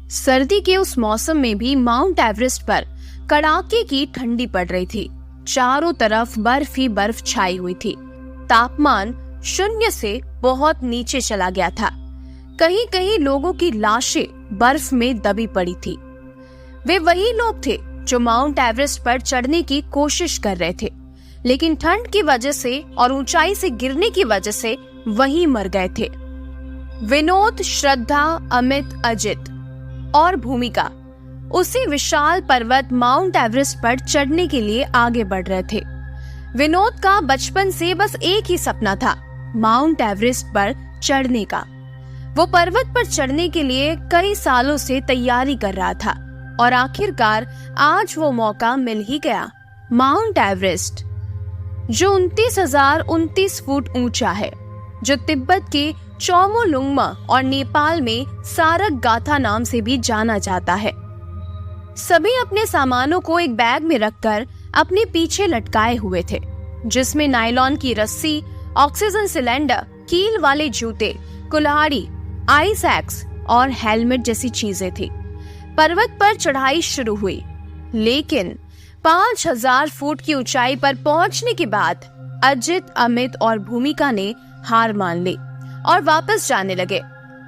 सर्दी के उस मौसम में भी माउंट एवरेस्ट पर कड़ाके की ठंडी पड़ रही थी। चारों तरफ बर्फ ही बर्फ छाई हुई थी। तापमान 0 से बहुत नीचे चला गया था। कहीं कहीं लोगों की लाशें बर्फ में दबी पड़ी थी। वे वही लोग थे जो माउंट एवरेस्ट पर चढ़ने की कोशिश कर रहे थे, लेकिन ठंड की वजह से और ऊंचाई से गिरने की वजह से वहीं मर गए थे। विनोद, श्रद्धा, अमित, अजित और भूमिका उसी विशाल पर्वत माउंट एवरेस्ट पर चढ़ने के लिए आगे बढ़ रहे थे। विनोद का बचपन से बस एक ही सपना था, माउंट एवरेस्ट पर चढ़ने का। वो पर्वत पर चढ़ने के लिए कई सालों से तैयारी कर रहा था और आखिरकार आज वो मौका मिल ही गया। माउंट एवरेस्ट जो 29,029 फुट ऊंचा है, जो तिब्बत के चौमोलुंगमा और नेपाल में सारक गाथा नाम से भी जाना जाता है। सभी अपने सामानों को एक बैग में रखकर अपने पीछे लटकाए हुए थे, जिसमें नायलॉन की रस्सी, ऑक्सीजन सिलेंडर, कील वाले जूते, कुल्हाड़ी, आइस एक्स और हेलमेट जैसी चीजें थी। पर्वत पर चढ़ाई शुरू हुई, लेकिन 5,000 फुट की ऊंचाई पर पहुंचने के बाद अजित, अमित और भूमिका ने हार मान ली और वापस जाने लगे।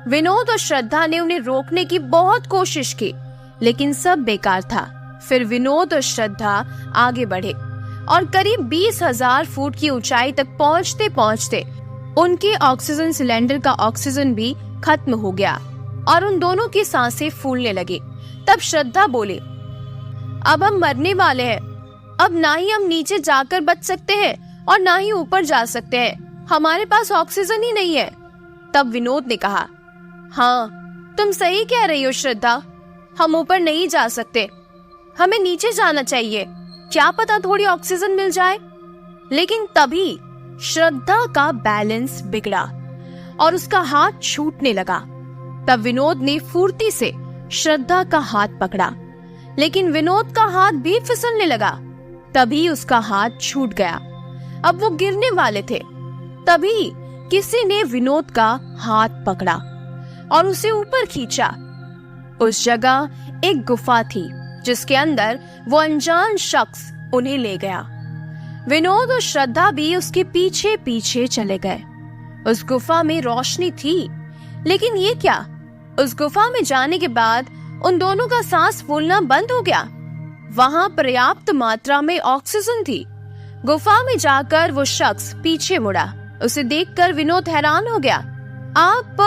विनोद और श्रद्धा ने उन्हें रोकने की बहुत कोशिश की, लेकिन सब बेकार था। फिर विनोद और श्रद्धा आगे बढ़े और करीब 20,000 फुट की ऊंचाई तक पहुंचते पहुंचते उनके ऑक्सीजन सिलेंडर का ऑक्सीजन भी खत्म हो गया और उन दोनों की सांसें फूलने लगी। तब श्रद्धा बोले, अब हम मरने वाले हैं। अब ना ही हम नीचे जाकर बच सकते हैं और ना ही ऊपर जा सकते हैं। हमारे पास ऑक्सीजन ही नहीं है। तब विनोद ने कहा, हाँ तुम सही कह रही हो श्रद्धा, हम ऊपर नहीं जा सकते, हमें नीचे जाना चाहिए, क्या पता थोड़ी ऑक्सीजन मिल जाए। लेकिन तभी श्रद्धा का बैलेंस बिगड़ा और उसका हाथ छूटने लगा। तब विनोद ने फुर्ती से श्रद्धा का हाथ पकड़ा, लेकिन विनोद का हाथ भी फिसलने लगा। तभी उसका हाथ छूट गया। अब वो गिरने वाले थे। तभी किसी ने विनोद का हाथ पकड़ा और उसे ऊपर खींचा। उस जगह एक गुफा थी जिसके अंदर वो अनजान शख्स उन्हें ले गया। विनोद और श्रद्धा भी उसके पीछे पीछे चले गए। उस गुफा में रोशनी थी, लेकिन ये क्या, उस गुफा में जाने के बाद उन दोनों का सांस फूलना बंद हो गया। वहां पर्याप्त मात्रा में ऑक्सीजन थी। गुफा में जाकर वो शख्स पीछे मुड़ा। उसे देखकर विनोद हैरान हो गया। आप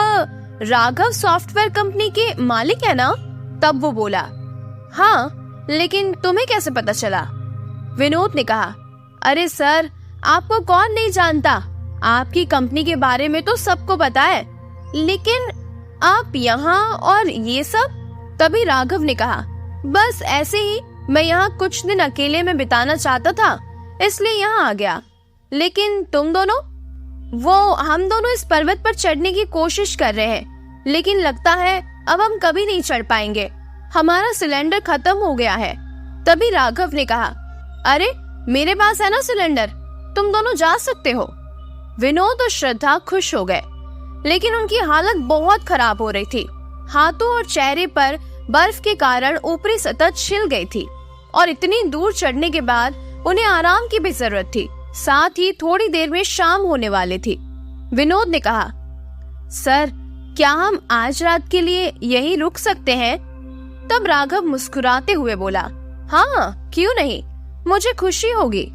राघव सॉफ्टवेयर कंपनी के मालिक है ना? तब वो बोला, हाँ, लेकिन तुम्हें कैसे पता चला? विनोद ने कहा, अरे सर, आपको कौन नहीं जानता, आपकी कंपनी के बारे में तो सबको पता है, लेकिन आप यहाँ और ये सब? तभी राघव ने कहा, बस ऐसे ही, मैं यहाँ कुछ दिन अकेले में बिताना चाहता था, इसलिए यहाँ आ गया। लेकिन तुम दोनों? हम दोनों इस पर्वत पर चढ़ने की कोशिश कर रहे हैं, लेकिन लगता है अब हम कभी नहीं चढ़ पाएंगे, हमारा सिलेंडर खत्म हो गया है। तभी राघव ने कहा, अरे मेरे पास है ना सिलेंडर, तुम दोनों जा सकते हो। विनोद और श्रद्धा खुश हो गए, लेकिन उनकी हालत बहुत खराब हो रही थी। हाथों और चेहरे पर बर्फ के कारण ऊपरी सतह छिल गई थी और इतनी दूर चढ़ने के बाद उन्हें आराम की भी जरूरत थी। साथ ही थोड़ी देर में शाम होने वाली थी। विनोद ने कहा, सर, क्या हम आज रात के लिए यहीं रुक सकते हैं? तब राघव मुस्कुराते हुए बोला, हाँ क्यों नहीं, मुझे खुशी होगी।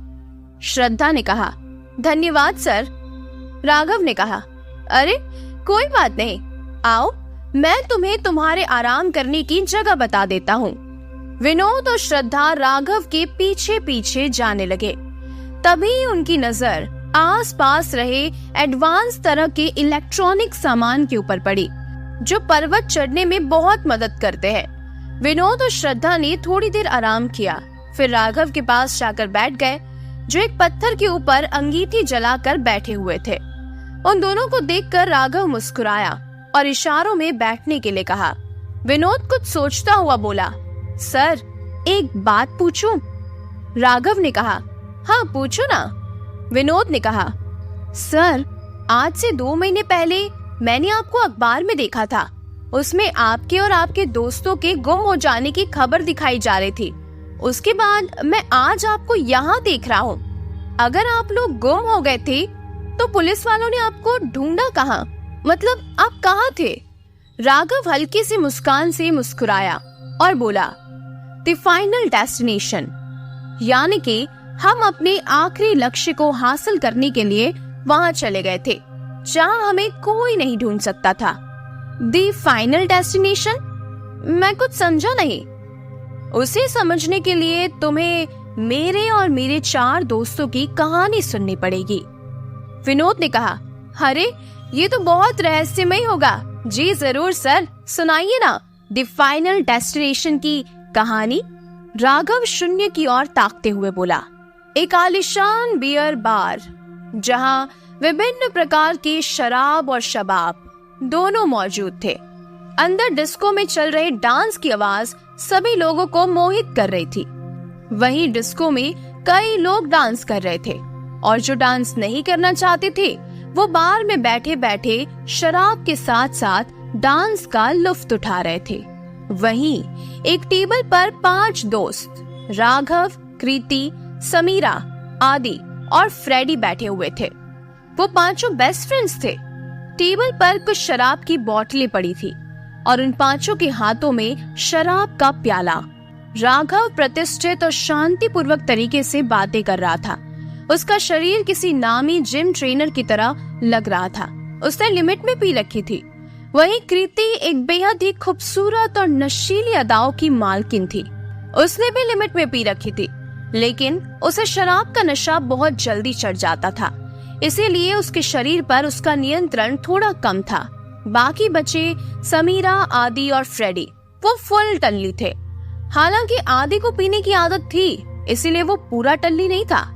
श्रद्धा ने कहा, धन्यवाद सर। राघव ने कहा, अरे कोई बात नहीं, आओ मैं तुम्हें तुम्हारे आराम करने की जगह बता देता हूँ। विनोद और श्रद्धा राघव के पीछे पीछे जाने लगे। तभी उनकी नजर आसपास रहे एडवांस तरह के इलेक्ट्रॉनिक सामान के ऊपर पड़ी, जो पर्वत चढ़ने में बहुत मदद करते हैं। विनोद और श्रद्धा ने थोड़ी देर आराम किया, फिर राघव के पास जाकर बैठ गए, जो एक पत्थर के ऊपर अंगीठी जलाकर बैठे हुए थे। उन दोनों को देखकर राघव मुस्कुराया और इशारों में बैठने के लिए कहा। विनोद कुछ सोचता हुआ बोला, सर, एक बात पूछूं? राघव ने कहा, हाँ पूछो ना। विनोद ने कहा, सर, आज से 2 महीने पहले मैंने आपको अखबार में देखा था। उसमें आपके और आपके दोस्तों के गुम हो जाने की खबर दिखाई जा रही थी। उसके बाद मैं आज आपको यहाँ देख रहा हूँ। अगर आप लोग गुम हो गए थे तो पुलिस वालों ने आपको ढूंढा कहाँ? मतलब आप कहाँ थे? राघव हल्की सी मुस्कान से मुस्कुराया और बोला, द फाइनल डेस्टिनेशन, यानी कि हम अपने आखिरी लक्ष्य को हासिल करने के लिए वहाँ चले गए थे जहाँ हमें कोई नहीं ढूंढ सकता था। The final destination? मैं कुछ समझा नहीं। उसे समझने के लिए तुम्हें मेरे और मेरे 4 दोस्तों की कहानी सुननी पड़ेगी। विनोद ने कहा, अरे ये तो बहुत रहस्यमय होगा। जी जरूर सर, सुनाइए ना द फाइनल डेस्टिनेशन की कहानी। राघव शून्य की ओर ताकते हुए बोला, एक आलीशान बियर बार जहां विभिन्न प्रकार के शराब और शबाब दोनों मौजूद थे। अंदर डिस्को में चल रहे डांस की आवाज सभी लोगों को मोहित कर रही थी। वहीं डिस्को में कई लोग डांस कर रहे थे और जो डांस नहीं करना चाहते थे वो बार में बैठे बैठे शराब के साथ साथ डांस का लुत्फ उठा रहे थे। वहीं एक टेबल पर 5 दोस्त राघव, कृति, समीरा, आदि और फ्रेडी बैठे हुए थे। वो 5 बेस्ट फ्रेंड्स थे। टेबल पर कुछ शराब की बोतलें पड़ी थी और उन 5 के हाथों में शराब का प्याला। राघव प्रतिष्ठित और शांतिपूर्वक तरीके से बातें कर रहा था। उसका शरीर किसी नामी जिम ट्रेनर की तरह लग रहा था। उसने लिमिट में पी रखी थी। वहीं कृति एक बेहद ही खूबसूरत और नशीली अदाओं की मालकिन थी। उसने भी लिमिट में पी रखी थी, लेकिन उसे शराब का नशा बहुत जल्दी चढ़ जाता था, इसीलिए उसके शरीर पर उसका नियंत्रण थोड़ा कम था। बाकी बचे समीरा, आदि और फ्रेडी, वो फुल टल्ली थे। हालांकि आदि को पीने की आदत थी, इसीलिए वो पूरा टल्ली नहीं था।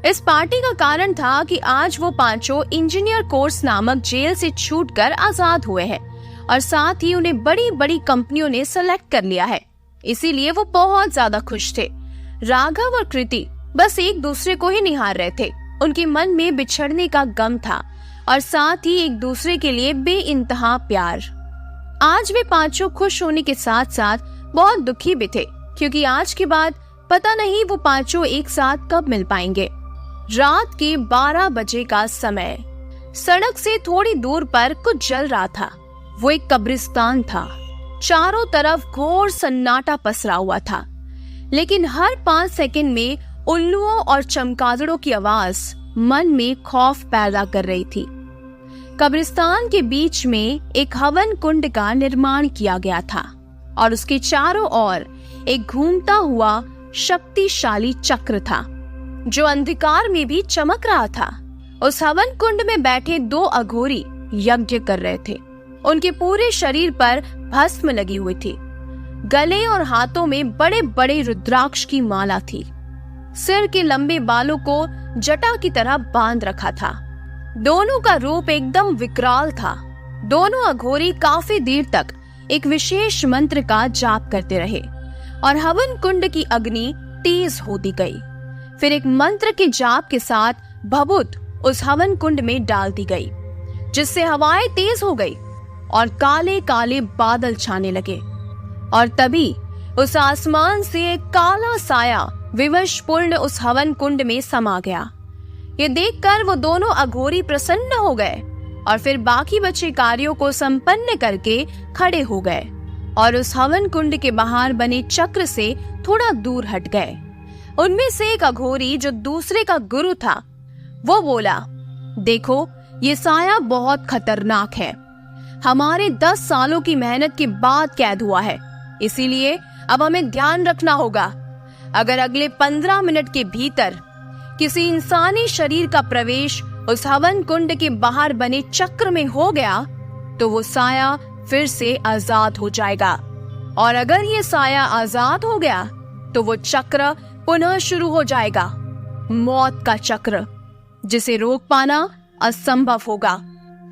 इस पार्टी का कारण था कि आज वो 5 इंजीनियर कोर्स नामक जेल से छूटकर आजाद हुए हैं और साथ ही उन्हें बड़ी बड़ी कंपनियों ने सेलेक्ट कर लिया है, इसीलिए वो बहुत ज्यादा खुश थे। राघव और कृति बस एक दूसरे को ही निहार रहे थे। उनके मन में बिछड़ने का गम था और साथ ही एक दूसरे के लिए बेइंतहा प्यार। आज वे 5 खुश होने के साथ साथ बहुत दुखी भी थे, क्योंकि आज के बाद पता नहीं वो 5 एक साथ कब मिल पाएंगे। रात के 12 बजे का समय। सड़क से थोड़ी दूर पर कुछ जल रहा था। वो एक कब्रिस्तान था। चारों तरफ घोर सन्नाटा पसरा हुआ था, लेकिन हर 5 सेकंड में उल्लुओं और चमगादड़ों की आवाज मन में खौफ पैदा कर रही थी। कब्रिस्तान के बीच में एक हवन कुंड का निर्माण किया गया था और उसके चारों ओर एक घूमता हुआ शक्तिशाली चक्र था जो अंधकार में भी चमक रहा था। उस हवन कुंड में बैठे 2 अघोरी यज्ञ कर रहे थे। उनके पूरे शरीर पर भस्म लगी हुई थी। गले और हाथों में बड़े बड़े रुद्राक्ष की माला थी। सिर के लंबे बालों को जटा की तरह बांध रखा था। दोनों का रूप एकदम विकराल था। दोनों अघोरी काफी देर तक एक विशेष मंत्र का जाप करते रहे और हवन कुंड की अग्नि तेज होती गई। फिर एक मंत्र के जाप के साथ भभूत उस हवन कुंड में डाल दी गई, जिससे हवाएं तेज हो गई और काले काले बादल छाने लगे। और तभी उस आसमान से एक काला साया विवशपूर्ण उस हवन कुंड में समा गया। ये देखकर वो दोनों अघोरी प्रसन्न हो गए और फिर बाकी बचे कार्यों को संपन्न करके खड़े हो गए और उस हवन कुंड के बाहर बने चक्र से थोड़ा दूर हट गए। उनमें से एक अघोरी जो दूसरे का गुरु था, वो बोला, देखो ये साया बहुत खतरनाक है। हमारे 10 सालों की मेहनत के बाद कैद हुआ है, इसीलिए अब हमें ध्यान रखना होगा। अगर अगले 15 मिनट के भीतर किसी इंसानी शरीर का प्रवेश उस हवन कुंड के बाहर बने चक्र में हो गया तो वो साया फिर से आजाद हो जाएगा, और अगर ये साया आजाद हो गया तो वो चक्र पुनः शुरू हो जाएगा, मौत का चक्र, जिसे रोक पाना असंभव होगा।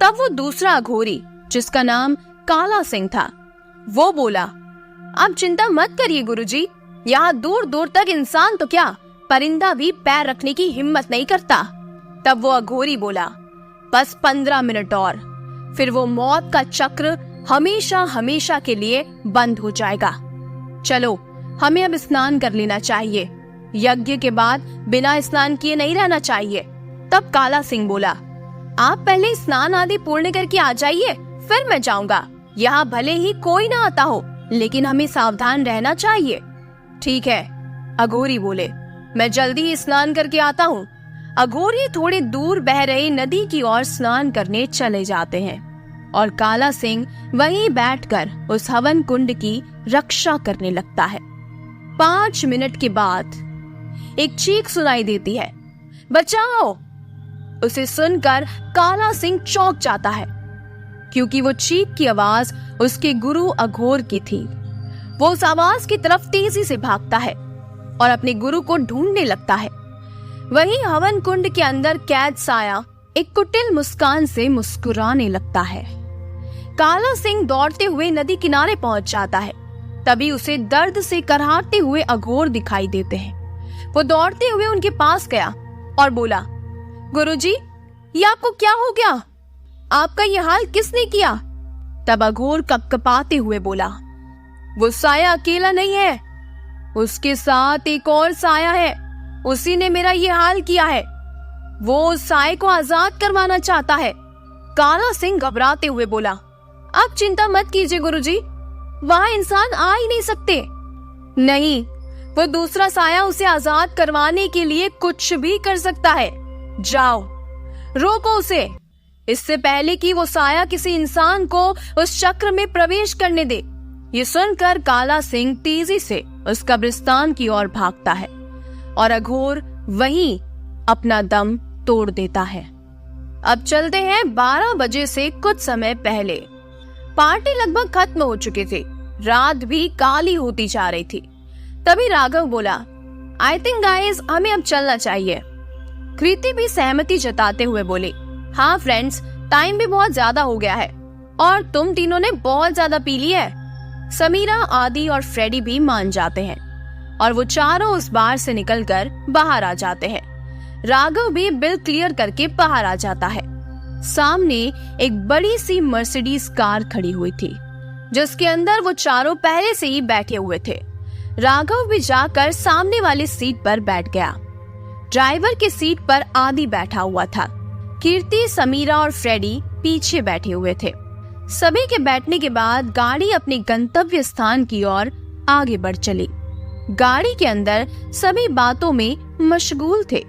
तब वो दूसरा अघोरी, जिसका नाम काला सिंह था, वो बोला, आप चिंता मत करिए गुरुजी, यहाँ दूर दूर तक इंसान तो क्या, परिंदा भी पैर रखने की हिम्मत नहीं करता। तब वो अघोरी बोला, बस 15 मिनट और, फिर वो मौत का चक्र हमेशा हमेशा के लिए बंद हो जाएगा। चलो हमें अब स्नान कर लेना चाहिए। यज्ञ के बाद बिना स्नान किए नहीं रहना चाहिए। तब काला सिंह बोला, आप पहले स्नान आदि पूर्ण करके आ जाइए, फिर मैं जाऊंगा। यहाँ भले ही कोई ना आता हो, लेकिन हमें सावधान रहना चाहिए। ठीक है, अघोरी बोले, मैं जल्दी ही स्नान करके आता हूँ। अघोरी थोड़े दूर बह रही नदी की ओर स्नान करने चले जाते हैं और काला सिंह वहीं बैठकर उस हवन कुंड की रक्षा करने लगता है। 5 मिनट के बाद एक चीख सुनाई देती है, बचाओ। उसे सुनकर काला सिंह चौंक जाता है, क्योंकि वो चीख की आवाज उसके गुरु अघोर की थी। वो उस आवाज की तरफ तेजी से भागता है और अपने गुरु को ढूंढने लगता है। वहीं हवन कुंड के अंदर कैद साया एक कुटिल मुस्कान से मुस्कुराने लगता है। काला सिंह दौड़ते हुए नदी किनारे पहुंच जाता है। तभी उसे दर्द से कराहते हुए अघोर दिखाई देते हैं। वो दौड़ते हुए उनके पास गया और बोला, गुरुजी, ये आपको क्या हो गया? आपका ये हाल किसने किया? तब अघोर कपकपाते हुए बोला, वो साया अकेला नहीं है, उसके साथ एक और साया है। उसी ने मेरा ये हाल किया है। वो उस साये को आजाद करवाना चाहता है। काला सिंह घबराते हुए बोला, आप चिंता मत कीजिए गुरुजी, वहां इंसान आ ही नहीं सकते। नहीं, वो दूसरा साया उसे आजाद करवाने के लिए कुछ भी कर सकता है। जाओ, रोको उसे, इससे पहले कि वो साया किसी इंसान को उस चक्र में प्रवेश करने दे। ये सुनकर काला सिंह तेजी से उस कब्रिस्तान की ओर भागता है और अघोर वहीं अपना दम तोड़ देता है। अब चलते हैं 12 बजे से कुछ समय पहले। पार्टी लगभग खत्म हो चुकी थी, रात भी काली होती जा रही थी। तभी राघव बोला, आई थिंक गाइस, हमें अब चलना चाहिए। कृति भी सहमति जताते हुए बोली, हाँ फ्रेंड्स, टाइम भी बहुत ज्यादा हो गया है और तुम तीनों ने बहुत ज्यादा पी ली है। समीरा, आदि और फ्रेडी भी मान जाते हैं और वो चारों उस बार से निकलकर बाहर आ जाते हैं। राघव भी बिल क्लियर करके बाहर आ जाता है। सामने एक बड़ी सी मर्सिडीज कार खड़ी हुई थी, जिसके अंदर वो चारों पहले से ही बैठे हुए थे। राघव भी जाकर सामने वाली सीट पर बैठ गया। ड्राइवर की सीट पर आदि बैठा हुआ था। कीर्ति, समीरा और फ्रेडी पीछे बैठे हुए थे। सभी के बैठने के बाद गाड़ी अपने गंतव्य स्थान की ओर आगे बढ़ चली। गाड़ी के अंदर सभी बातों में मशगूल थे।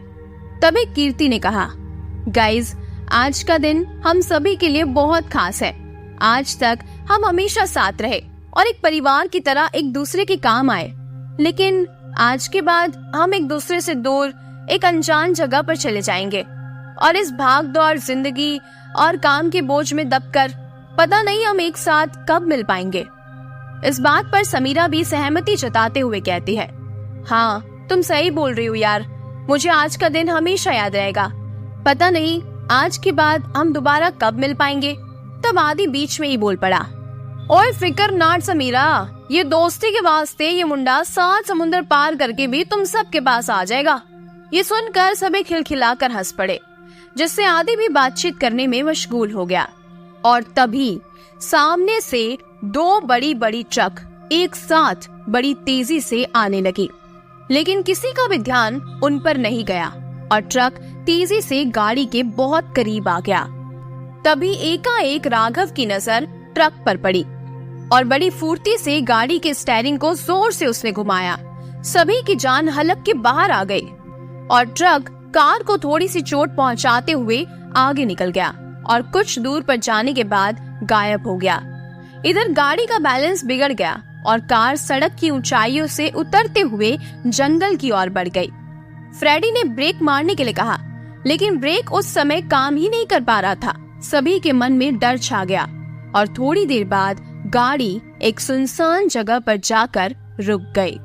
तभी कीर्ति ने कहा, गाइज, आज का दिन हम सभी के लिए बहुत खास है। आज तक हम हमेशा साथ रहे और एक परिवार की तरह एक दूसरे के काम आए, लेकिन आज के बाद हम एक दूसरे से दूर एक अनजान जगह पर चले जाएंगे और इस भाग दौड़ जिंदगी और काम के बोझ में दबकर पता नहीं हम एक साथ कब मिल पाएंगे। इस बात पर समीरा भी सहमति जताते हुए कहती है, हाँ तुम सही बोल रही हो यार, मुझे आज का दिन हमेशा याद रहेगा। पता नहीं आज के बाद हम दोबारा कब मिल पाएंगे। तब आदि बीच में ही बोल पड़ा, और फिक्र नाट समीरा, ये दोस्ती के वास्ते ये मुंडा 7 समुंदर पार करके भी तुम सबके पास आ जाएगा। ये सुनकर सभी खिलखिलाकर हंस पड़े, जिससे आदि भी बातचीत करने में मशगूल हो गया। और तभी सामने से 2 बड़ी बड़ी ट्रक एक साथ बड़ी तेजी से आने लगी, लेकिन किसी का भी ध्यान उन पर नहीं गया और ट्रक तेजी से गाड़ी के बहुत करीब आ गया। तभी एकाएक राघव की नजर ट्रक पर पड़ी और बड़ी फुर्ती से गाड़ी के स्टीयरिंग को जोर से उसने घुमाया। सभी की जान हलक के बाहर आ गई और ट्रक कार को थोड़ी सी चोट पहुंचाते हुए आगे निकल गया और कुछ दूर पर जाने के बाद गायब हो गया। इधर गाड़ी का बैलेंस बिगड़ गया और कार सड़क की ऊंचाइयों से उतरते हुए जंगल की ओर बढ़ गई। फ्रेडी ने ब्रेक मारने के लिए कहा, लेकिन ब्रेक उस समय काम ही नहीं कर पा रहा था। सभी के मन में डर छा गया और थोड़ी देर बाद गाड़ी एक सुनसान जगह पर जाकर रुक गई।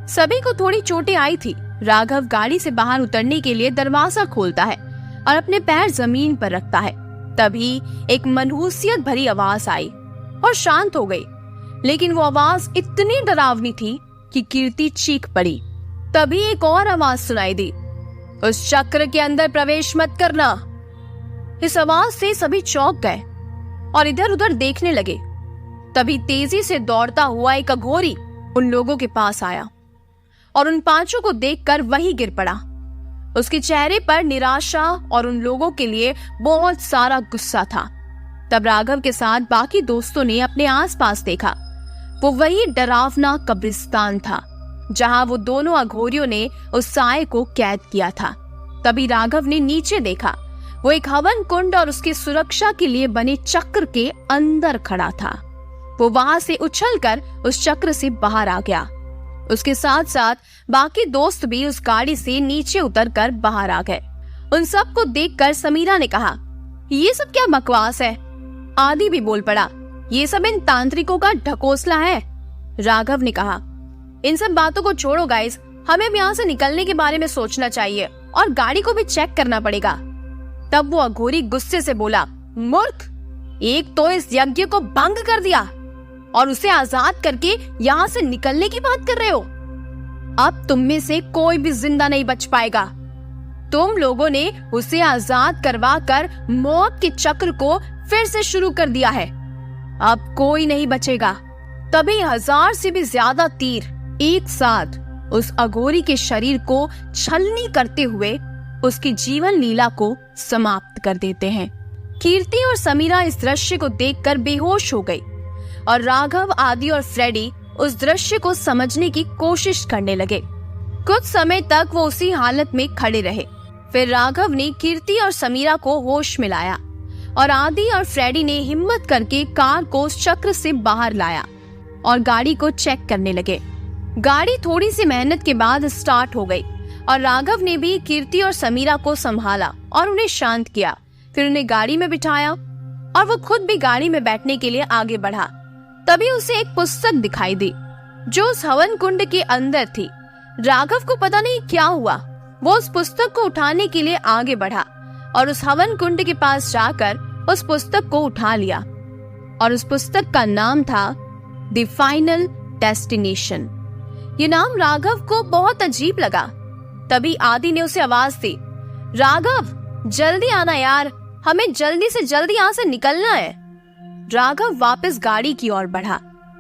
सभी को थोड़ी चोटें आई थी। राघव गाड़ी से बाहर उतरने के लिए दरवाजा खोलता है और अपने पैर जमीन पर रखता है। तभी एक मनहूसियत भरी आवाज आई और शांत हो गई, लेकिन वो आवाज इतनी डरावनी थी कि कीर्ति चीख पड़ी। तभी एक और आवाज सुनाई दी, उस चक्र के अंदर प्रवेश मत करना। इस आवाज से सभी चौंक गए और इधर उधर देखने लगे। तभी तेजी से दौड़ता हुआ एक अघोरी उन लोगों के पास आया और उन पांचों को देखकर वहीं गिर पड़ा। उसके चेहरे पर निराशा और उन लोगों के लिए बहुत सारा गुस्सा था। तब राघव के साथ बाकी दोस्तों ने अपने आसपास देखा। वो वही डरावना कब्रिस्तान था जहां वो दोनों अघोरियों ने उस साए को कैद किया था। तभी राघव ने नीचे देखा। वो एक हवन कुंड और उसकी सुरक्षा के लिए बने चक्र के अंदर खड़ा था। वो वहां से उछलकर उस चक्र से बाहर आ गया। उसके साथ साथ बाकी दोस्त भी उस गाड़ी से नीचे उतरकर बाहर आ गए। उन सब को देखकर समीरा ने कहा, ये सब क्या बकवास है। आदि भी बोल पड़ा, ये सब इन तांत्रिकों का ढकोसला है। राघव ने कहा, इन सब बातों को छोड़ो गाइस, हमें यहाँ से निकलने के बारे में सोचना चाहिए और गाड़ी को भी चेक करना पड़ेगा। तब वो अघोरी गुस्से से बोला, मूर्ख, एक तो इस यज्ञ को भंग कर दिया और उसे आजाद करके यहाँ से निकलने की बात कर रहे हो। अब तुम में से कोई भी जिंदा नहीं बच पाएगा। तुम लोगों ने उसे आजाद करवा कर मौत के चक्र को फिर से शुरू कर दिया है। अब कोई नहीं बचेगा। तभी 1000 से भी ज्यादा तीर एक साथ उस अघोरी के शरीर को छलनी करते हुए उसकी जीवन लीला को समाप्त कर देते हैं। कीर्ति और समीरा इस दृश्य को देखकर बेहोश हो गई और राघव, आदि और फ्रेडी उस दृश्य को समझने की कोशिश करने लगे। कुछ समय तक वो उसी हालत में खड़े रहे। फिर राघव ने कीर्ति और समीरा को होश में लाया और आदि और फ्रेडी ने हिम्मत करके कार को उस चक्र से बाहर लाया और गाड़ी को चेक करने लगे। गाड़ी थोड़ी सी मेहनत के बाद स्टार्ट हो गई और राघव ने भी कीर्ति और समीरा को संभाला और उन्हें शांत किया। फिर उन्हें गाड़ी में बिठाया और वो खुद भी गाड़ी में बैठने के लिए आगे बढ़ा। तभी उसे एक पुस्तक दिखाई दी जो उस हवन कुंड के अंदर थी। राघव को पता नहीं क्या हुआ, वो उस पुस्तक को उठाने के लिए आगे बढ़ा और उस हवन कुंड के पास जाकर उस पुस्तक को उठा लिया और उस पुस्तक का नाम था द फाइनल डेस्टिनेशन। ये नाम राघव को बहुत अजीब लगा। तभी आदि ने उसे आवाज दी, राघव जल्दी आना यार, हमें जल्दी से जल्दी यहाँ से निकलना है। राघव वापस गाड़ी की ओर बढ़ा।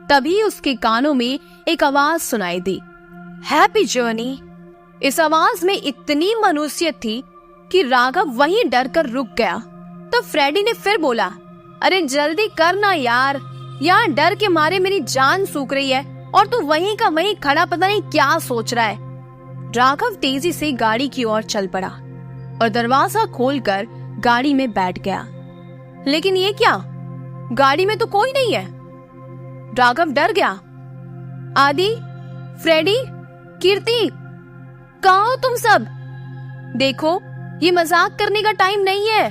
तभी उसके कानों में एक आवाज सुनाई दी, हैप्पी जर्नी। इस आवाज में इतनी मनुष्यत थी कि राघव वहीं डर कर रुक गया। तो फ्रेडी ने फिर बोला, अरे जल्दी करना यार, यहाँ डर के मारे मेरी जान सूख रही है और तू वहीं का वहीं खड़ा पता नहीं क्या सोच रहा है। राघव तेजी से गाड़ी की ओर चल पड़ा और दरवाजा खोलकर गाड़ी में बैठ गया। लेकिन ये क्या, गाड़ी में तो कोई नहीं है। राघव डर गया। आदि, फ्रेडी, कीर्ति, कहाँ हो तुम सब? देखो, ये मजाक करने का टाइम नहीं है,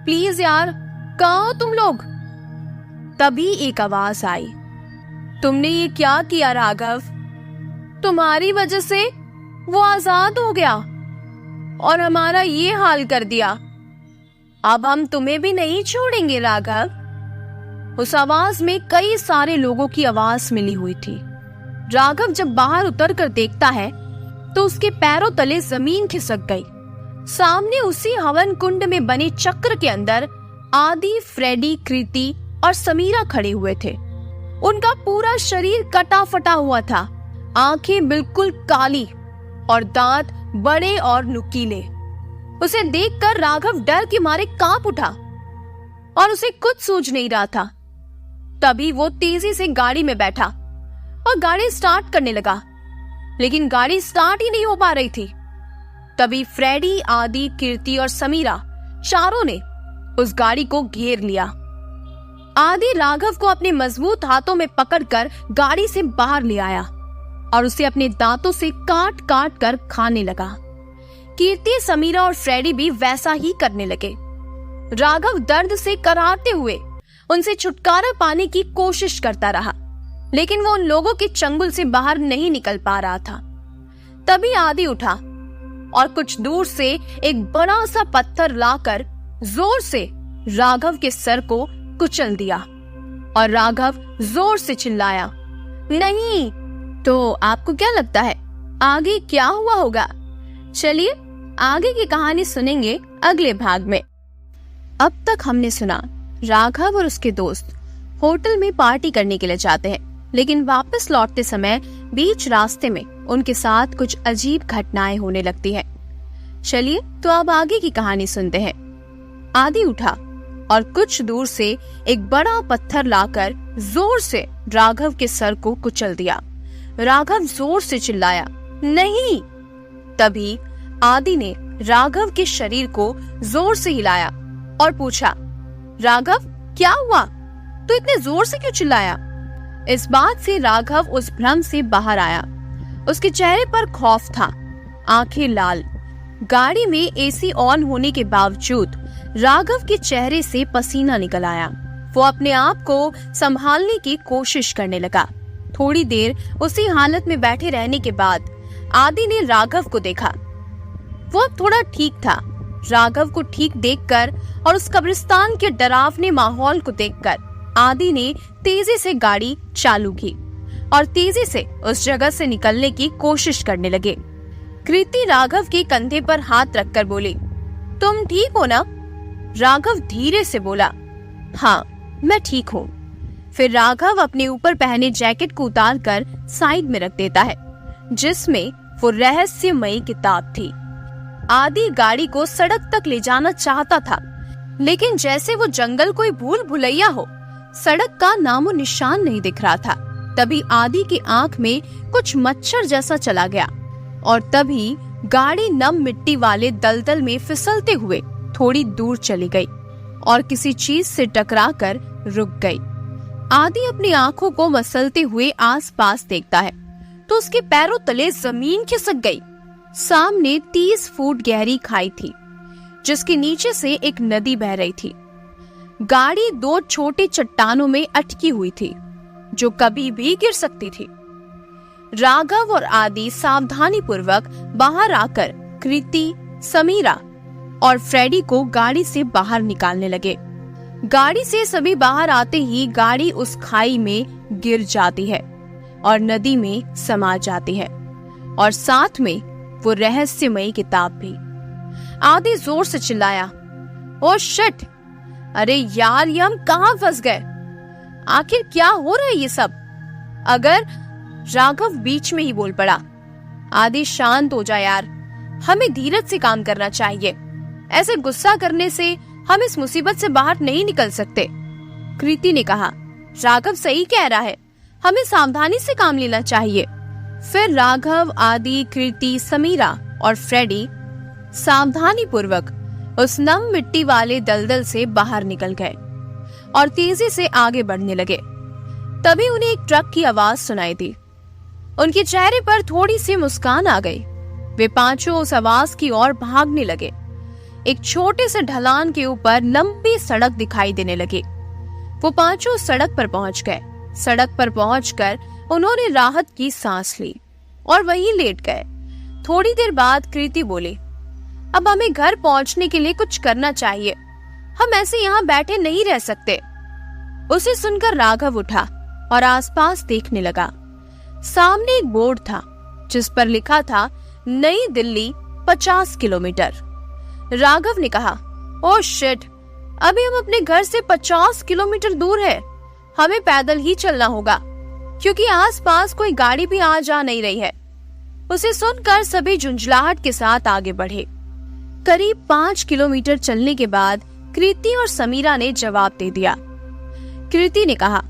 प्लीज यार, कहाँ हो तुम लोग? तभी एक आवाज आई, तुमने ये क्या किया राघव? तुम्हारी वजह से वो आजाद हो गया और हमारा ये हाल कर दिया। अब हम तुम्हें भी नहीं छोड़ेंगे राघव। उस आवाज में कई सारे लोगों की आवाज मिली हुई थी। राघव जब बाहर उतर कर देखता है तो उसके पैरों तले जमीन खिसक गई। सामने उसी हवन कुंड में बने चक्र के अंदर आदि, फ्रेडी, कृति और समीरा खड़े हुए थे। उनका पूरा शरीर कटा फटा हुआ था, आंखें बिल्कुल काली और दांत बड़े और नुकीले। उसे देखकर राघव डर के मारे कांप उठा और उसे कुछ सूझ नहीं रहा था। तभी वो तेजी से गाड़ी में बैठा और गाड़ी स्टार्ट करने लगा, लेकिन गाड़ी स्टार्ट ही नहीं हो पा रही थी। तभी फ्रेडी, आदि, कीर्ति और समीरा चारों ने उस गाड़ी को घेर लिया। आदि राघव को अपने मजबूत हाथों में पकड़कर गाड़ी से बाहर ले आया और उसे अपने दांतों से काट काट कर खाने लगा। कीर्ति, समीरा और फ्रेडी भी वैसा ही करने लगे। राघव दर्द से कराहते हुए उनसे छुटकारा पाने की कोशिश करता रहा, लेकिन वो उन लोगों के चंगुल से बाहर नहीं निकल पा रहा था। तभी आदि उठा और कुछ दूर से एक बड़ा सा पत्थर लाकर जोर से राघव के सर को कुचल दिया और राघव जोर से चिल्लाया, नहीं। तो आपको क्या लगता है आगे क्या हुआ होगा? चलिए आगे की कहानी सुनेंगे अगले भाग में। अब तक हमने सुना राघव और उसके दोस्त होटल में पार्टी करने के लिए जाते हैं, लेकिन वापस लौटते समय बीच रास्ते में उनके साथ कुछ अजीब घटनाएं होने लगती हैं। चलिए तो अब आगे की कहानी सुनते हैं। आदि उठा और कुछ दूर से एक बड़ा पत्थर लाकर जोर से राघव के सर को कुचल दिया। राघव जोर से चिल्लाया, नहीं। तभी आदि ने राघव के शरीर को जोर से हिलाया और पूछा, राघव क्या हुआ? तू इतने जोर से क्यों चिल्लाया? इस बात से राघव उस भ्रम से बाहर आया। उसके चेहरे पर खौफ था, आंखें लाल। गाड़ी में एसी ऑन होने के बावजूद राघव के चेहरे से पसीना निकल आया। वो अपने आप को संभालने की कोशिश करने लगा। थोड़ी देर उसी हालत में बैठे रहने के बाद आदि ने राघव को देखा। वो अब थोड़ा ठीक था। राघव को ठीक देखकर और उस कब्रिस्तान के डरावने माहौल को देखकर आदि ने तेजी से गाड़ी चालू की और तेजी से उस जगह से निकलने की कोशिश करने लगे। कृति राघव के कंधे पर हाथ रखकर बोली, तुम ठीक हो ना? राघव धीरे से बोला, हाँ मैं ठीक हूँ। फिर राघव अपने ऊपर पहने जैकेट को उतारकर साइड में रख देता है, जिसमें वो रहस्यमयी किताब थी। आदि गाड़ी को सड़क तक ले जाना चाहता था, लेकिन जैसे वो जंगल कोई भूल भुलैया हो, सड़क का नामो निशान नहीं दिख रहा था। तभी आदि की आंख में कुछ मच्छर जैसा चला गया और तभी गाड़ी नम मिट्टी वाले दलदल में फिसलते हुए थोड़ी दूर चली गई और किसी चीज से टकराकर रुक गई। आदि अपनी आंखों को मसलते हुए आसपास देखता है तो उसके पैरों तले जमीन खिसक गई। सामने 30 फुट गहरी खाई थी, जिसके नीचे से एक नदी बह रही थी। गाड़ी 2 छोटे चट्टानों में अटकी हुई थी, जो कभी भी गिर सकती थी। राघव और आदि सावधानी पूर्वक बाहर आकर कृति, समीरा और फ्रेडी को गाड़ी से बाहर निकालने लगे। गाड़ी से सभी बाहर आते ही गाड़ी उस खाई में गिर जाती है और नदी में समा जाती है और साथ में वो रहस्यमयी किताब भी। आदि जोर से चिल्लाया, ओ शिट! अरे यार, ये हम कहाँ फंस गए? आखिर क्या हो रहा है ये सब? अगर राघव बीच में ही बोल पड़ा, आदि शांत हो जा यार, हमें धीरज से काम करना चाहिए। ऐसे गुस्सा करने से हम इस मुसीबत से बाहर नहीं निकल सकते। कृति ने कहा, राघव सही कह रहा है, हमें सावधानी से काम लेना चाहिए। फिर राघव, आदि, कृति, समीरा और फ्रेडी सावधानी पूर्वक उस नम मिट्टी वाले दलदल से बाहर निकल गए और तेजी से आगे बढ़ने लगे। तभी उन्हें एक ट्रक की आवाज सुनाई दी। उनके चेहरे पर थोड़ी सी मुस्कान आ गई। वे पांचों उस आवाज की ओर भागने लगे। एक छोटे से ढलान के ऊपर लंबी सड़क दिखाई देने लगी। वो पांचों सड़क पर पहुंच गए। सड़क पर पहुंचकर उन्होंने राहत की सांस ली और वहीं लेट गए। थोड़ी देर बाद कृति बोली, अब हमें घर पहुंचने के लिए कुछ करना चाहिए, हम ऐसे यहाँ बैठे नहीं रह सकते। उसे सुनकर राघव उठा और आसपास देखने लगा। सामने एक बोर्ड था जिस पर लिखा था नई दिल्ली 50 किलोमीटर। राघव ने कहा, ओह शिट, अभी हम अपने घर से 50 किलोमीटर दूर है। हमें पैदल ही चलना होगा क्योंकि आसपास कोई गाड़ी भी आ जा नहीं रही है। उसे सुनकर सभी झुंझलाहट के साथ आगे बढ़े। करीब 5 किलोमीटर चलने के बाद कृति और समीरा ने जवाब दे दिया। कृति ने कहा,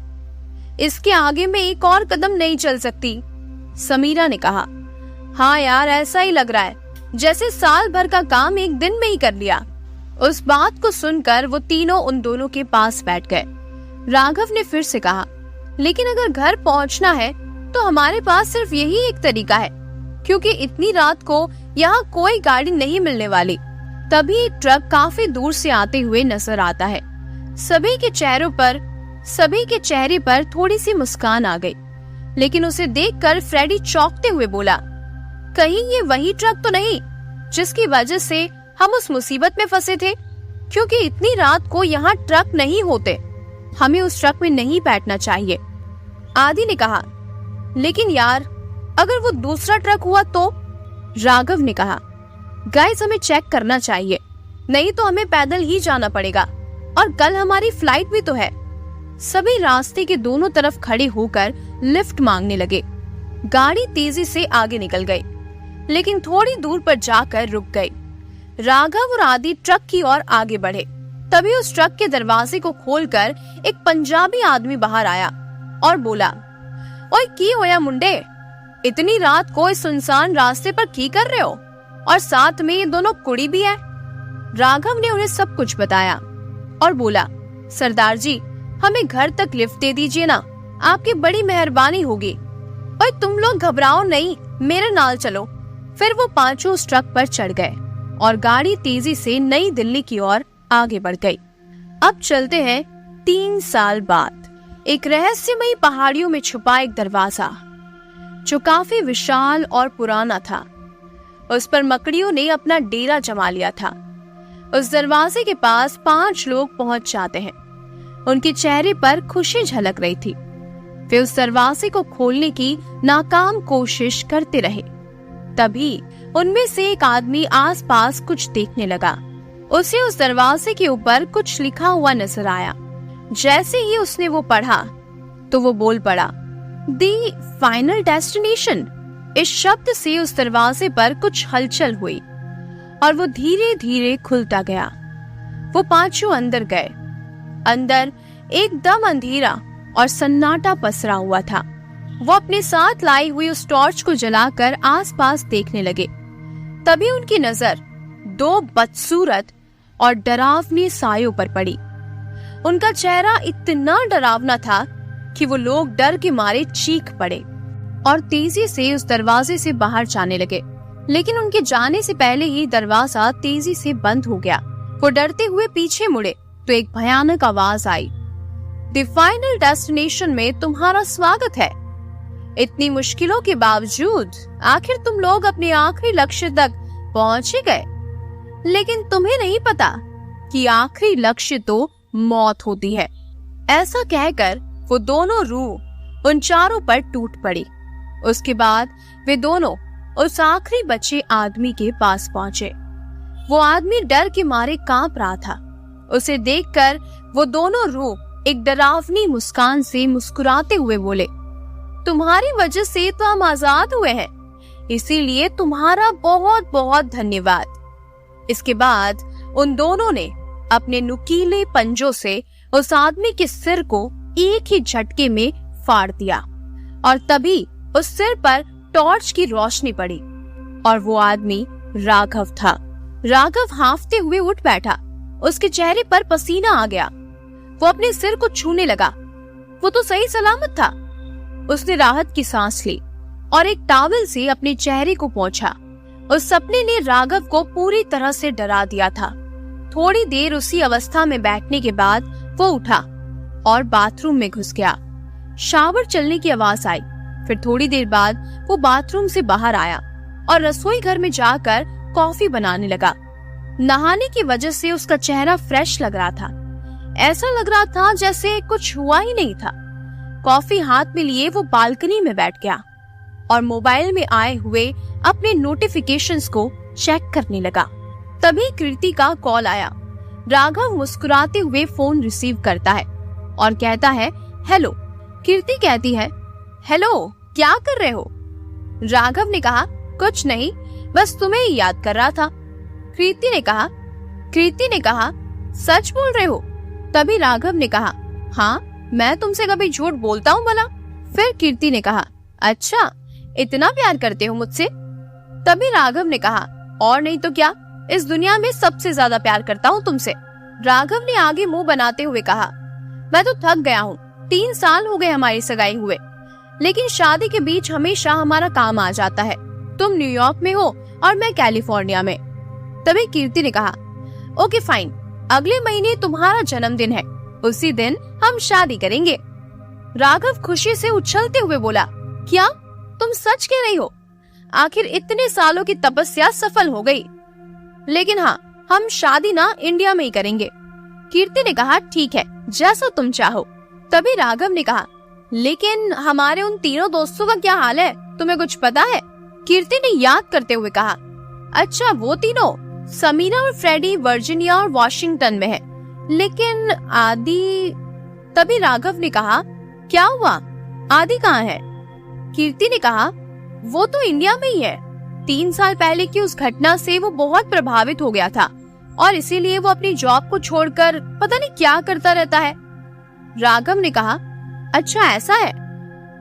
इसके आगे मैं एक और कदम नहीं चल सकती। समीरा ने कहा, हाँ यार, ऐसा ही लग रहा है जैसे साल भर का काम एक दिन में ही कर लिया। उस बात को सुनकर वो तीनों उन दोनों के पास बैठ गए। राघव ने फिर से कहा, लेकिन अगर घर पहुंचना है तो हमारे पास सिर्फ यही एक तरीका है, क्योंकि इतनी रात को यहाँ कोई गाड़ी नहीं मिलने वाली। तभी एक ट्रक काफी दूर से आते हुए नजर आता है। सभी के चेहरे पर थोड़ी सी मुस्कान आ गई, लेकिन उसे देखकर फ्रेडी चौंकते हुए बोला, कहीं ये वही ट्रक तो नहीं जिसकी वजह से हम उस मुसीबत में फंसे थे? क्योंकि इतनी रात को यहाँ ट्रक नहीं होते। हमें उस ट्रक में नहीं बैठना चाहिए। आदि ने कहा, लेकिन यार, अगर वो दूसरा ट्रक हुआ तो? राघव ने कहा, गाइस, हमें चेक करना चाहिए, नहीं तो हमें पैदल ही जाना पड़ेगा और कल हमारी फ्लाइट भी तो है। सभी रास्ते के दोनों तरफ खड़े होकर लिफ्ट मांगने लगे। गाड़ी तेजी से आगे निकल गई, लेकिन थोड़ी दूर पर जाकर रुक गई। राघव और आदि ट्रक की ओर आगे बढ़े। तभी उस ट्रक के दरवाजे को खोलकर एक पंजाबी आदमी बाहर आया और बोला, ओए की होया मुंडे, इतनी रात को इस सुनसान रास्ते पर की कर रहे हो, और साथ में ये दोनों कुड़ी भी है। राघव ने उन्हें सब कुछ बताया और बोला, सरदार जी हमें घर तक लिफ्ट दे दीजिए ना, आपकी बड़ी मेहरबानी होगी। और तुम लोग घबराओ नहीं, मेरे नाल चलो। फिर वो पांचों उस ट्रक पर चढ़ गए और गाड़ी तेजी से नई दिल्ली की ओर आगे बढ़ गई। अब चलते हैं 3 साल बाद। एक रहस्यमयी पहाड़ियों में छुपा एक दरवाजा जो काफी विशाल और पुराना था, उस पर मकड़ियों ने अपना डेरा जमा लिया था। उस दरवाजे के पास 5 लोग पहुंच जाते हैं। उनके चेहरे पर खुशी झलक रही थी। वे उस दरवाजे को खोलने की नाकाम कोशिश करते रहे। तभी उनमें से एक आदमी आसपास कुछ देखने लगा। उसे उस दरवाजे के ऊपर कुछ लिखा हुआ नजर आया। जैसे ही उसने वो पढ़ा तो वो बोल पड़ा, दी फाइनल डेस्टिनेशन। इस शब्द से उस दरवाजे पर कुछ हलचल हुई और वो धीरे धीरे खुलता गया। वो पांचों अंदर गए। अंदर एकदम अंधेरा और सन्नाटा पसरा हुआ था। वो अपने साथ लाई हुई उस टॉर्च को जलाकर आसपास देखने लगे। तभी उनकी नजर 2 बदसूरत और डरावनी सायों पर पड़ी। उनका चेहरा इतना डरावना था कि वो लोग डर के मारे चीख पड़े और तेजी से उस दरवाजे से बाहर जाने लगे। लेकिन उनके जाने से पहले ही दरवाजा तेजी से बंद हो गया। वो डरते हुए पीछे मुड़े तो एक भयानक आवाज आई, द फाइनल डेस्टिनेशन में तुम्हारा स्वागत है। इतनी मुश्किलों के बावजूद आखिर तुम लोग अपने आखिरी लक्ष्य तक पहुंच ही गए। लेकिन तुम्हें नहीं पता कि आखिरी लक्ष्य तो मौत होती है। ऐसा कहकर वो दोनों रूह उन चारों पर टूट पड़ी। उसके बाद वे दोनों उस आखिरी बचे आदमी के पास पहुंचे। वो आदमी डर के मारे कांप रहा था। उसे देखकर वो दोनों रूह एक डरावनी मुस्कान से मुस्कुराते हुए बोले, तुम्हारी वजह से तो हम आजाद हुए हैं, इसीलिए तुम्हारा बहुत बहुत धन्यवाद। इसके बाद उन दोनों ने अपने नुकीले पंजों से उस आदमी के सिर को एक ही झटके में फाड़ दिया और तभी उस सिर पर टॉर्च की रोशनी पड़ी और वो आदमी राघव था। राघव हांफते हुए उठ बैठा। उसके चेहरे पर पसीना आ गया। वो अपने सिर को छूने लगा। वो तो सही सलामत था। उसने राहत की सांस ली और एक टॉवल से अपने चेहरे को पोंछा। उस सपने ने राघव को पूरी तरह से डरा दिया था। थोड़ी देर उसी अवस्था में बैठने के बाद वो उठा और बाथरूम में घुस गया। शावर चलने की आवाज आई। फिर थोड़ी देर बाद वो बाथरूम से बाहर आया और रसोई घर में जाकर कॉफी बनाने लगा। नहाने की वजह से उसका चेहरा फ्रेश लग रहा था। ऐसा लग रहा था जैसे कुछ हुआ ही नहीं था। कॉफी हाथ में लिए वो बालकनी में बैठ गया और मोबाइल में आए हुए अपने नोटिफिकेशंस को चेक करने लगा। तभी कीर्ति का कॉल आया। राघव मुस्कुराते हुए फोन रिसीव करता है और कहता है, हेलो। कीर्ति कहती है, हेलो, क्या कर रहे हो? राघव ने कहा, कुछ नहीं, बस तुम्हें ही याद कर रहा था। कीर्ति ने कहा, सच बोल रहे हो? तभी राघव ने कहा, हाँ, मैं तुमसे कभी झूठ बोलता हूँ भला? फिर कीर्ति ने कहा, अच्छा, इतना प्यार करते हो मुझसे? तभी राघव ने कहा, और नहीं तो क्या, इस दुनिया में सबसे ज्यादा प्यार करता हूँ तुमसे। राघव ने आगे मुंह बनाते हुए कहा, मैं तो थक गया हूँ। 3 साल हो गए हमारी सगाई हुए, लेकिन शादी के बीच हमेशा हमारा काम आ जाता है। तुम न्यूयॉर्क में हो और मैं कैलिफोर्निया में। तभी कीर्ति ने कहा, ओके फाइन, अगले महीने तुम्हारा जन्मदिन है, उसी दिन हम शादी करेंगे। राघव खुशी से उछलते हुए बोला, क्या तुम सच कह रही हो? आखिर इतने सालों की तपस्या सफल हो गई। लेकिन हाँ, हम शादी ना इंडिया में ही करेंगे। कीर्ति ने कहा, ठीक है, जैसा तुम चाहो। तभी राघव ने कहा, लेकिन हमारे उन तीनों दोस्तों का क्या हाल है, तुम्हें कुछ पता है? कीर्ति ने याद करते हुए कहा, अच्छा वो तीनों, समीरा और फ्रेडी वर्जीनिया और वॉशिंगटन में है, लेकिन आदि। तभी राघव ने कहा, क्या हुआ, आदि कहाँ है? कीर्ति ने कहा, वो तो इंडिया में ही है। 3 साल पहले की उस घटना से वो बहुत प्रभावित हो गया था और इसीलिए वो अपनी जॉब को छोड़कर पता नहीं क्या करता रहता है। राघव ने कहा, अच्छा ऐसा है।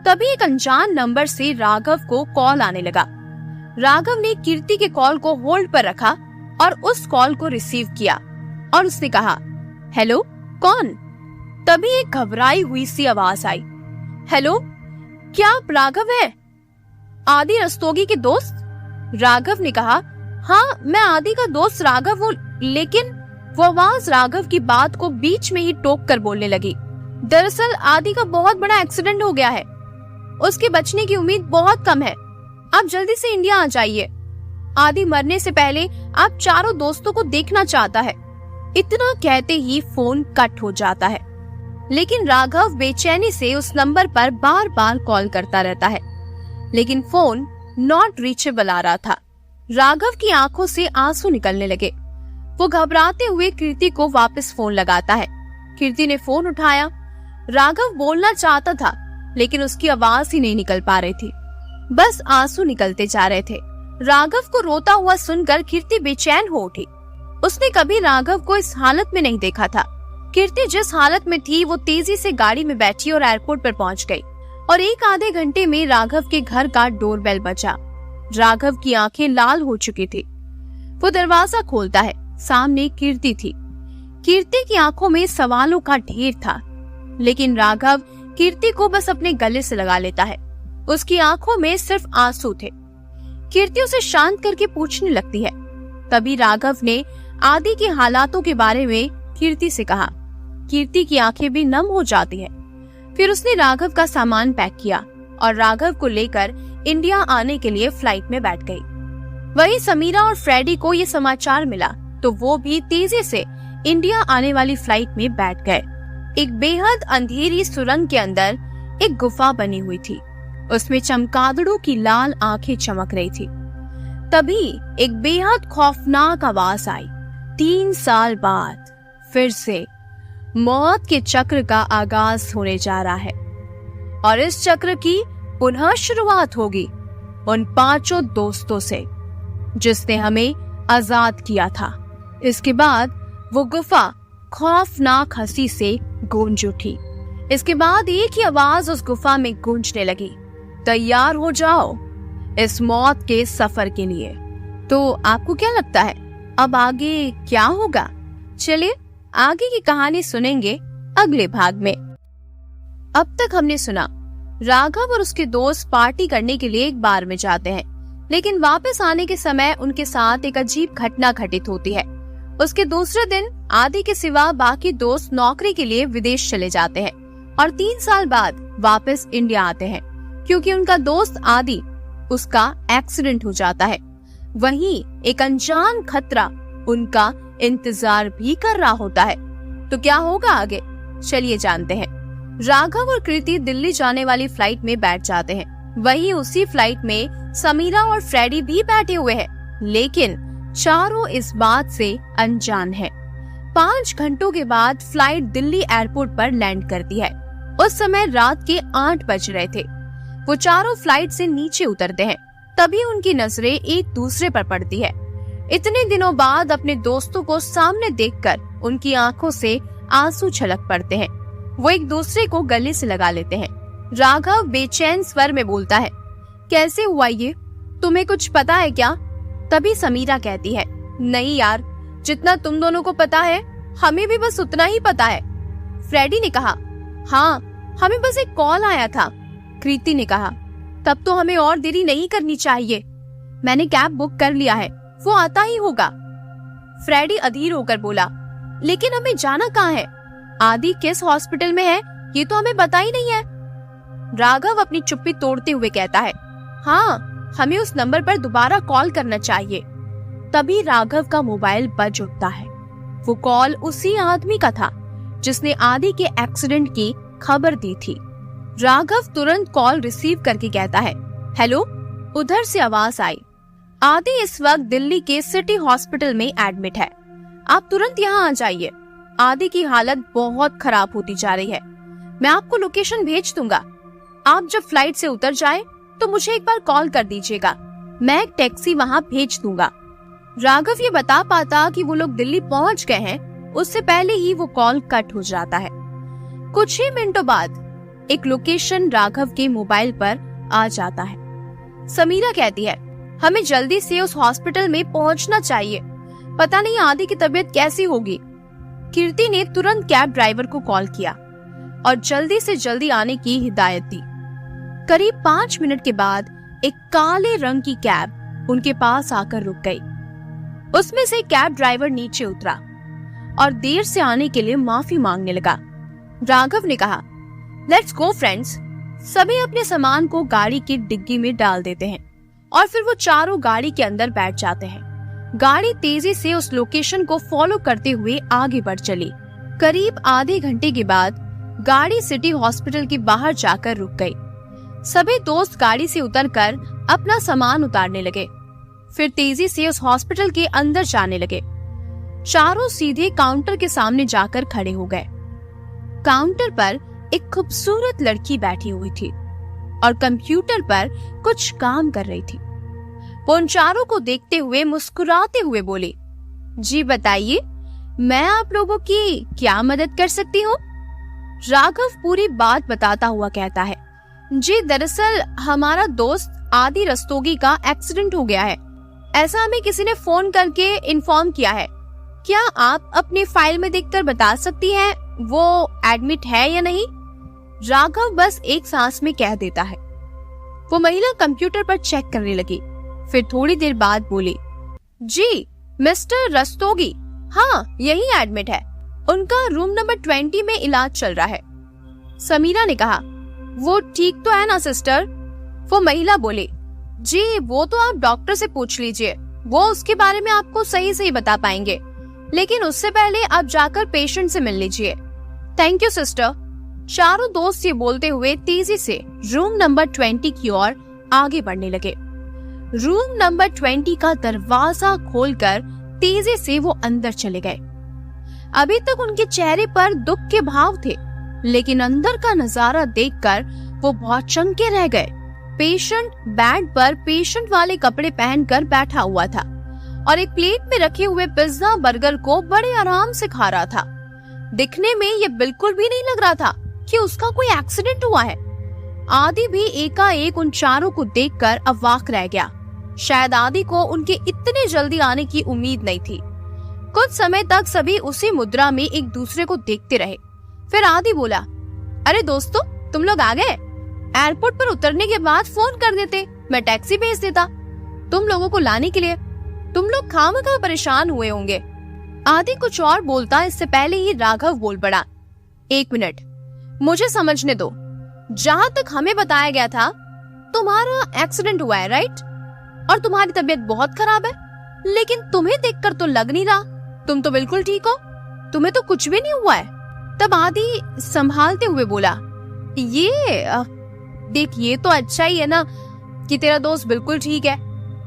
तभी एक अनजान नंबर से राघव को कॉल आने लगा। राघव ने कीर्ति के कॉल को होल्ड पर रखा और उस कॉल को रिसीव किया और उसने कहा, हेलो, कौन? तभी एक घबराई हुई सी आवाज आई, हेलो, क्या आप राघव है, आदि रस्तोगी के दोस्त? राघव ने कहा, हाँ मैं आदि का दोस्त राघव हूँ। लेकिन वो आवाज राघव की बात को बीच में ही टोक कर बोलने लगी, दरअसल आदि का बहुत बड़ा एक्सीडेंट हो गया है, उसके बचने की उम्मीद बहुत कम है, आप जल्दी से इंडिया आ जाइए। आदि मरने से पहले आप चारों दोस्तों को देखना चाहता है। इतना कहते ही फोन कट हो जाता है, लेकिन राघव बेचैनी से उस नंबर पर बार बार कॉल करता रहता है, लेकिन फोन नॉट रीचेबल आ रहा था। राघव की आंखों से आंसू निकलने लगे। वो घबराते हुए कीर्ति को वापस फोन लगाता है। कीर्ति ने फोन उठाया। राघव बोलना चाहता था, लेकिन उसकी आवाज ही नहीं निकल पा रही थी, बस आंसू निकलते जा रहे थे। राघव को रोता हुआ सुनकर कीर्ति बेचैन हो उठी। उसने कभी राघव को इस हालत में नहीं देखा था। कीर्ति जिस हालत में थी वो तेजी से गाड़ी में बैठी और एयरपोर्ट पर पहुंच गई और 1 आधे घंटे में राघव के घर का डोरबेल बजा। राघव की आंखें लाल हो चुकी थी। वो दरवाजा खोलता है, सामने कीर्ति थी। कीर्ति की आंखों में सवालों का ढेर था, लेकिन राघव कीर्ति को बस अपने गले से लगा लेता है। उसकी आंखों में सिर्फ आंसू थे। कीर्ति उसे शांत करके पूछने लगती है। तभी राघव ने आदि के हालातों के बारे में कीर्ति से कहा। कीर्ति की आंखें भी नम हो जाती है। फिर उसने राघव का सामान पैक किया और राघव को लेकर इंडिया आने के लिए फ्लाइट में बैठ गई। वहीं समीरा और फ्रेडी को ये समाचार मिला तो वो भी तेजी से इंडिया आने वाली फ्लाइट में बैठ गए। एक बेहद अंधेरी सुरंग के अंदर एक गुफा बनी हुई थी। उसमें चमगादड़ों की लाल आंखें चमक रही थी। तभी एक बेहद खौफनाक आवाज आई। 3 साल बाद फिर से मौत के चक्र का आगाज होने जा रहा है और इस चक्र की पुनः शुरुआत होगी उन 5 दोस्तों से जिसने हमें आजाद किया था। इसके बाद वो गुफा खौफनाक हंसी से गूंज उठी। इसके बाद एक ही आवाज उस गुफा में गूंजने लगी, तैयार हो जाओ इस मौत के सफर के लिए। तो आपको क्या लगता है अब आगे क्या होगा? चलिए आगे की कहानी सुनेंगे अगले भाग में। अब तक हमने सुना राघव और उसके दोस्त पार्टी करने के लिए एक बार में जाते हैं, लेकिन वापस आने के समय उनके साथ एक अजीब घटना घटित होती है। उसके दूसरे दिन आदि के सिवा बाकी दोस्त नौकरी के लिए विदेश चले जाते हैं और 3 साल बाद वापस इंडिया आते हैं, क्योंकि उनका दोस्त आदि उसका एक्सीडेंट हो जाता है। वहीं एक अनजान खतरा उनका इंतजार भी कर रहा होता है। तो क्या होगा आगे, चलिए जानते हैं। राघव और कृति दिल्ली जाने वाली फ्लाइट में बैठ जाते हैं। वहीं उसी फ्लाइट में समीरा और फ्रेडी भी बैठे हुए हैं, लेकिन चारों इस बात से अनजान हैं। 5 घंटों के बाद फ्लाइट दिल्ली एयरपोर्ट पर लैंड करती है। उस समय रात के 8 बज रहे थे। वो चारों फ्लाइट से नीचे उतरते हैं। तभी उनकी नजरें एक दूसरे पर पड़ती है। इतने दिनों बाद अपने दोस्तों को सामने देखकर उनकी आंखों से आंसू छलक पड़ते हैं। वो एक दूसरे को गले से लगा लेते हैं। राघव बेचैन स्वर में बोलता है, कैसे हुआ ये, तुम्हें कुछ पता है क्या? तभी समीरा कहती है, नहीं यार, जितना तुम दोनों को पता है हमें भी बस उतना ही पता है। फ्रेडी ने कहा, हाँ हमें बस एक कॉल आया था। कृति ने कहा, तब तो हमें और देरी नहीं करनी चाहिए, मैंने कैब बुक कर लिया है, वो आता ही होगा। फ्रेडी अधीर होकर बोला, लेकिन हमें जाना कहाँ है? आदि किस हॉस्पिटल में है ये तो हमें पता ही नहीं है। राघव अपनी चुप्पी तोड़ते हुए कहता है, हाँ हमें उस नंबर पर दोबारा कॉल करना चाहिए। तभी राघव का मोबाइल बज उठता है। वो कॉल उसी आदमी का था जिसने आदि के एक्सीडेंट की खबर दी थी। राघव तुरंत कॉल रिसीव करके कहता है, हेलो। उधर से आवाज आई, आदि इस वक्त दिल्ली के सिटी हॉस्पिटल में एडमिट है, आप तुरंत यहाँ आ जाइए। आदि की हालत बहुत खराब होती जा रही है। मैं आपको लोकेशन भेज दूंगा। आप जब फ्लाइट से उतर जाए तो मुझे एक बार कॉल कर दीजिएगा, मैं एक टैक्सी वहाँ भेज दूंगा। राघव ये बता पाता कि वो लोग दिल्ली पहुँच गए हैं, उससे पहले ही वो कॉल कट हो जाता है। कुछ ही मिनटों बाद एक लोकेशन राघव के मोबाइल पर आ जाता है। समीरा कहती है, हमें जल्दी से उस हॉस्पिटल में पहुंचना चाहिए, पता नहीं आदि की तबीयत कैसी होगी। कीर्ति ने तुरंत कैब ड्राइवर को कॉल किया और जल्दी से जल्दी आने की हिदायत दी। करीब 5 मिनट के बाद एक काले रंग की कैब उनके पास आकर रुक गई। उसमें से कैब ड्राइवर नीचे उतरा और देर से आने के लिए माफी मांगने लगा। राघव ने कहा, लेट्स गो फ्रेंड्स। सभी अपने सामान को गाड़ी की डिग्गी में डाल देते हैं और फिर वो चारों गाड़ी के अंदर बैठ जाते हैं। गाड़ी तेजी से उस लोकेशन को फॉलो करते हुए आगे बढ़ चली। करीब आधे घंटे के बाद गाड़ी सिटी हॉस्पिटल के बाहर जाकर रुक गई। सभी दोस्त गाड़ी से उतरकर अपना सामान उतारने लगे, फिर तेजी से उस हॉस्पिटल के अंदर जाने लगे। चारों सीधे काउंटर के सामने जाकर खड़े हो गए। काउंटर पर एक खूबसूरत लड़की बैठी हुई थी और कंप्यूटर पर कुछ काम कर रही थी। वो उन चारों को देखते हुए मुस्कुराते हुए बोली, जी बताइए, मैं आप लोगों की क्या मदद कर सकती हूँ? राघव पूरी बात बताता हुआ कहता है, जी दरअसल हमारा दोस्त आदि रस्तोगी का एक्सीडेंट हो गया है, ऐसा हमें किसी ने फोन करके इन्फॉर्म किया है। क्या आप अपनी फाइल में देखकर बता सकती हैं वो एडमिट है या नहीं? राघव बस एक सांस में कह देता है। वो महिला कंप्यूटर पर चेक करने लगी, फिर थोड़ी देर बाद बोली, जी मिस्टर रस्तोगी, हाँ यही एडमिट है, उनका रूम नंबर 20 में इलाज चल रहा है। समीरा ने कहा, वो ठीक तो है ना सिस्टर? वो महिला बोली, जी वो तो आप डॉक्टर से पूछ लीजिए, वो उसके बारे में आपको सही सही बता पाएंगे, लेकिन उससे पहले आप जाकर पेशेंट से मिल लीजिए। Thank you sister. चारों दोस्त ये बोलते हुए तेजी से रूम नंबर 20 की ओर आगे बढ़ने लगे। रूम नंबर 20 का दरवाजा खोलकर तेजी से वो अंदर चले गए। अभी तक उनके चेहरे पर दुख के भाव थे, लेकिन अंदर का नजारा देखकर वो बहुत चंके रह गए। पेशेंट बेड पर पेशेंट वाले कपड़े पहनकर बैठा हुआ था और एक प्लेट में रखे हुए पिज्जा बर्गर को बड़े आराम से खा रहा था। दिखने में ये बिल्कुल भी नहीं लग रहा था कि उसका कोई एक्सीडेंट हुआ है। आदि भी एकाएक उन चारों को देखकर अवाक रह गया। शायद आदि को उनके इतने जल्दी आने की उम्मीद नहीं थी। कुछ समय तक सभी उसी मुद्रा में एक दूसरे को देखते रहे। फिर आदि बोला, अरे दोस्तों, तुम लोग आ गए? एयरपोर्ट पर उतरने के बाद फोन कर देते, मैं टैक्सी भेज देता तुम लोगों को लाने के लिए। तुम लोग खामखा परेशान हुए होंगे। आदि कुछ और बोलता इससे पहले ही राघव बोल पड़ा, एक मिनट, मुझे समझने दो। जहाँ तक हमें बताया गया था तुम्हारा एक्सीडेंट हुआ है, राइट? और तुम्हारी तबीयत बहुत खराब है, लेकिन तुम्हें देखकर तो लग नहीं रहा, तुम तो बिल्कुल ठीक हो, तुम्हें तो कुछ भी नहीं हुआ है। तब आदि संभालते हुए बोला, ये देख, ये तो अच्छा ही है ना कि तेरा दोस्त बिल्कुल ठीक है।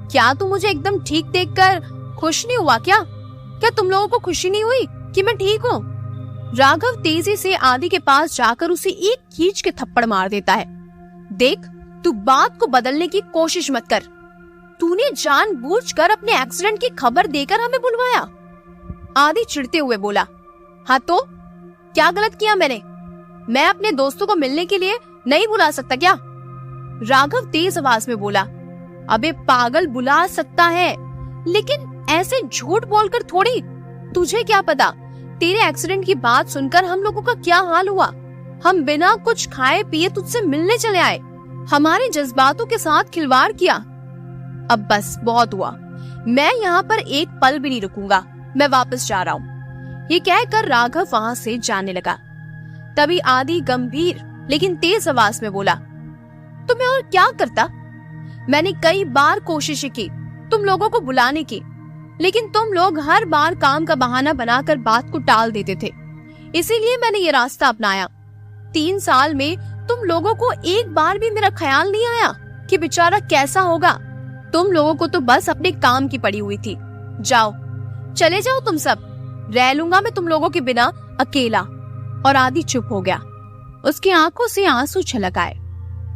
क्या तू मुझे एकदम ठीक देखकर खुश नहीं हुआ क्या? क्या तुम लोगों को खुशी नहीं हुई कि मैं ठीक हूँ? राघव तेजी से आदि के पास जाकर उसे एक खींच के थप्पड़ मार देता है। देख, तू बात को बदलने की कोशिश मत कर। तूने जानबूझकर अपने एक्सीडेंट की खबर देकर हमें बुलवाया। आदि चिढ़ते हुए बोला, हाँ तो क्या गलत किया मैंने? मैं अपने दोस्तों को मिलने के लिए नहीं बुला सकता क्या? राघव तेज आवाज में बोला, अबे पागल, बुला सकता है, लेकिन ऐसे झूठ बोलकर थोड़ी। तुझे क्या पता तेरे एक्सीडेंट की बात सुनकर हम लोगों का क्या हाल हुआ। हम बिना कुछ खाए पिए तुझसे मिलने चले आए, हमारे जज्बातों के साथ खिलवाड़ किया। अब बस बहुत हुआ, मैं यहाँ पर एक पल भी नहीं रुकूंगा, मैं वापस जा रहा हूँ। ये कहकर राघव वहाँ से जाने लगा। तभी आदि गंभीर लेकिन तेज आवाज में बोला, तो मैं और क्या करता? मैंने कई बार कोशिशें की तुम लोगों को बुलाने की, लेकिन तुम लोग हर बार काम का बहाना बनाकर बात को टाल देते थे। इसीलिए मैंने ये रास्ता अपनाया। 3 साल में तुम लोगों को एक बार भी मेरा ख्याल नहीं आया कि बेचारा कैसा होगा। तुम लोगों को तो बस अपने काम की पड़ी हुई थी। जाओ, चले जाओ तुम सब, रह लूंगा मैं तुम लोगों के बिना अकेला। और आदि चुप हो गया। उसकी आंखों से आंसू छलक आए।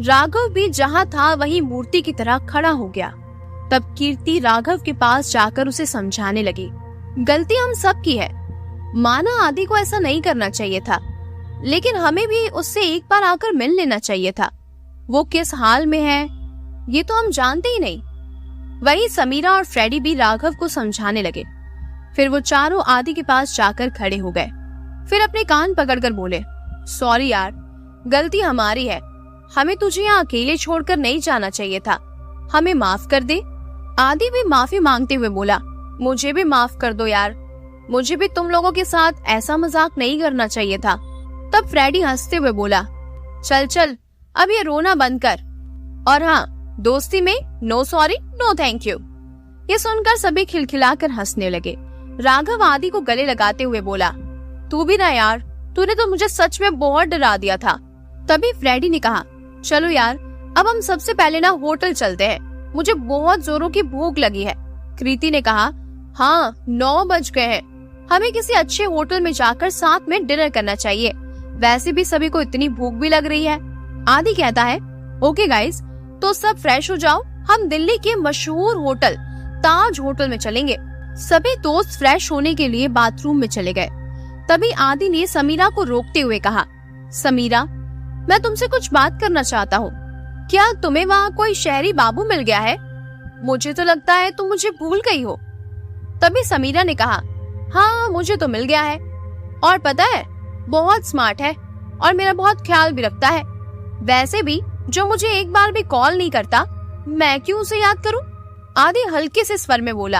राघव भी जहाँ था वहीं मूर्ति की तरह खड़ा हो गया। तब कीर्ति राघव के पास जाकर उसे समझाने लगी, गलती हम सब की है। माना आदि को ऐसा नहीं करना चाहिए था, लेकिन हमें भी उससे एक बार आकर मिल लेना चाहिए था। वो किस हाल में है ये तो हम जानते ही नहीं। वहीं समीरा और फ्रेडी भी राघव को समझाने लगे। फिर वो चारों आदि के पास जाकर खड़े हो गए। फिर अपने कान पकड़कर बोले, सॉरी यार, गलती हमारी है। हमें तुझे यहाँ अकेले छोड़कर नहीं जाना चाहिए था। हमें माफ कर दे। आदि भी माफी मांगते हुए बोला, मुझे भी माफ कर दो यार, मुझे भी तुम लोगों के साथ ऐसा मजाक नहीं करना चाहिए था। तब फ्रेडी हंसते हुए बोला, चल चल अब ये रोना बंद कर, और हाँ, दोस्ती में no sorry no thank you. ये सुनकर सभी खिलखिलाकर हंसने लगे। राघव आदि को गले लगाते हुए बोला, तू भी ना यार, तूने तो मुझे सच में बहुत डरा दिया था। तभी फ्रेडी ने कहा, चलो यार अब हम सबसे पहले ना होटल चलते हैं, मुझे बहुत जोरों की भूख लगी है। कृति ने कहा, हाँ 9 बज गए हैं, हमें किसी अच्छे होटल में जाकर साथ में डिनर करना चाहिए। वैसे भी सभी को इतनी भूख भी लग रही है। आदि कहता है, ओके गाइस, तो सब फ्रेश हो जाओ, हम दिल्ली के मशहूर होटल ताज होटल में चलेंगे। सभी दोस्त फ्रेश होने के लिए बाथरूम में चले गए। तभी आदि ने समीरा को रोकते हुए कहा, समीरा, मैं तुमसे कुछ बात करना चाहता हूँ। क्या तुम्हें वहाँ कोई शहरी बाबू मिल गया है? मुझे तो लगता है तुम मुझे भूल गई हो। तभी समीरा ने कहा, हाँ मुझे तो मिल गया है, और पता है बहुत स्मार्ट है और मेरा बहुत ख्याल भी रखता है। वैसे भी जो मुझे एक बार भी कॉल नहीं करता, मैं क्यों उसे याद करूं? आदि हल्के से स्वर में बोला,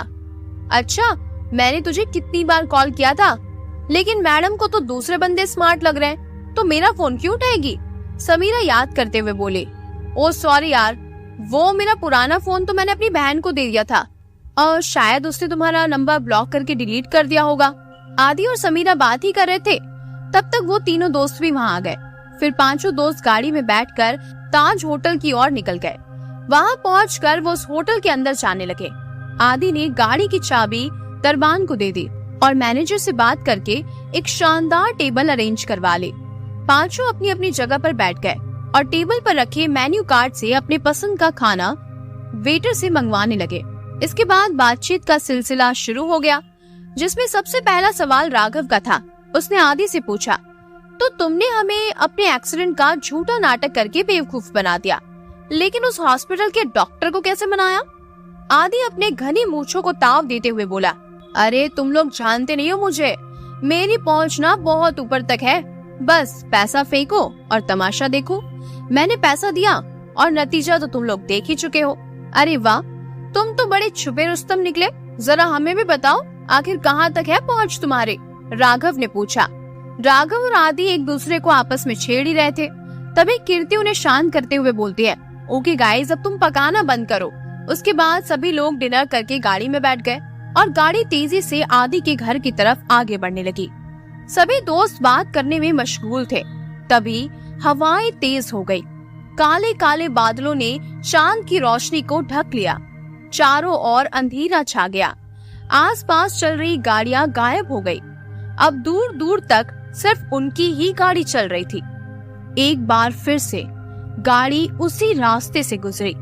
अच्छा मैंने तुझे कितनी बार कॉल किया था, लेकिन मैडम को तो दूसरे बंदे स्मार्ट लग रहे हैं, तो मेरा फोन क्यों उठाएगी? समीरा याद करते हुए बोली, ओ सॉरी यार, वो मेरा पुराना फोन तो मैंने अपनी बहन को दे दिया था, और शायद उसने तुम्हारा नंबर ब्लॉक करके डिलीट कर दिया होगा। आदि और समीरा बात ही कर रहे थे, तब तक वो तीनों दोस्त भी वहाँ आ गए। फिर पांचों दोस्त गाड़ी में बैठकर ताज होटल की ओर निकल गए। वहाँ पहुंचकर वो उस होटल के अंदर जाने लगे। आदि ने गाड़ी की चाबी दरबान को दे दी और मैनेजर से बात करके एक शानदार टेबल अरेंज करवा ली। पांचों अपनी अपनी जगह पर बैठ गए और टेबल पर रखे मेन्यू कार्ड से अपने पसंद का खाना वेटर से मंगवाने लगे। इसके बाद बातचीत का सिलसिला शुरू हो गया, जिसमें सबसे पहला सवाल राघव का था। उसने आदि से पूछा, तो तुमने हमें अपने एक्सीडेंट का झूठा नाटक करके बेवकूफ बना दिया, लेकिन उस हॉस्पिटल के डॉक्टर को कैसे मनाया? आदि अपने घनी मूंछों को ताव देते हुए बोला, अरे तुम लोग जानते नहीं हो मुझे, मेरी पहुंच ना बहुत ऊपर तक है, बस पैसा फेंको और तमाशा देखो। मैंने पैसा दिया और नतीजा तो तुम लोग देख ही चुके हो। अरे वाह, तुम तो बड़े छुपे रुस्तम निकले, जरा हमें भी बताओ आखिर कहाँ तक है पहुंच तुम्हारी? राघव ने पूछा। राघव और आदि एक दूसरे को आपस में छेड़ ही रहे थे। तभी कीर्ति उन्हें शांत करते हुए बोलती है, ओके गाइस, अब तुम पकाना बंद करो। उसके बाद सभी लोग डिनर करके गाड़ी में बैठ गए और गाड़ी तेजी से आदि के घर की तरफ आगे बढ़ने लगी। सभी दोस्त बात करने में मशगूल थे। तभी हवाएं तेज हो गई। काले काले बादलों ने चांद की रोशनी को ढक लिया। चारों ओर अंधेरा छा गया। आसपास चल रही गाड़ियां गायब हो गई। अब दूर दूर तक सिर्फ उनकी ही गाड़ी चल रही थी। एक बार फिर से गाड़ी उसी रास्ते से गुजरी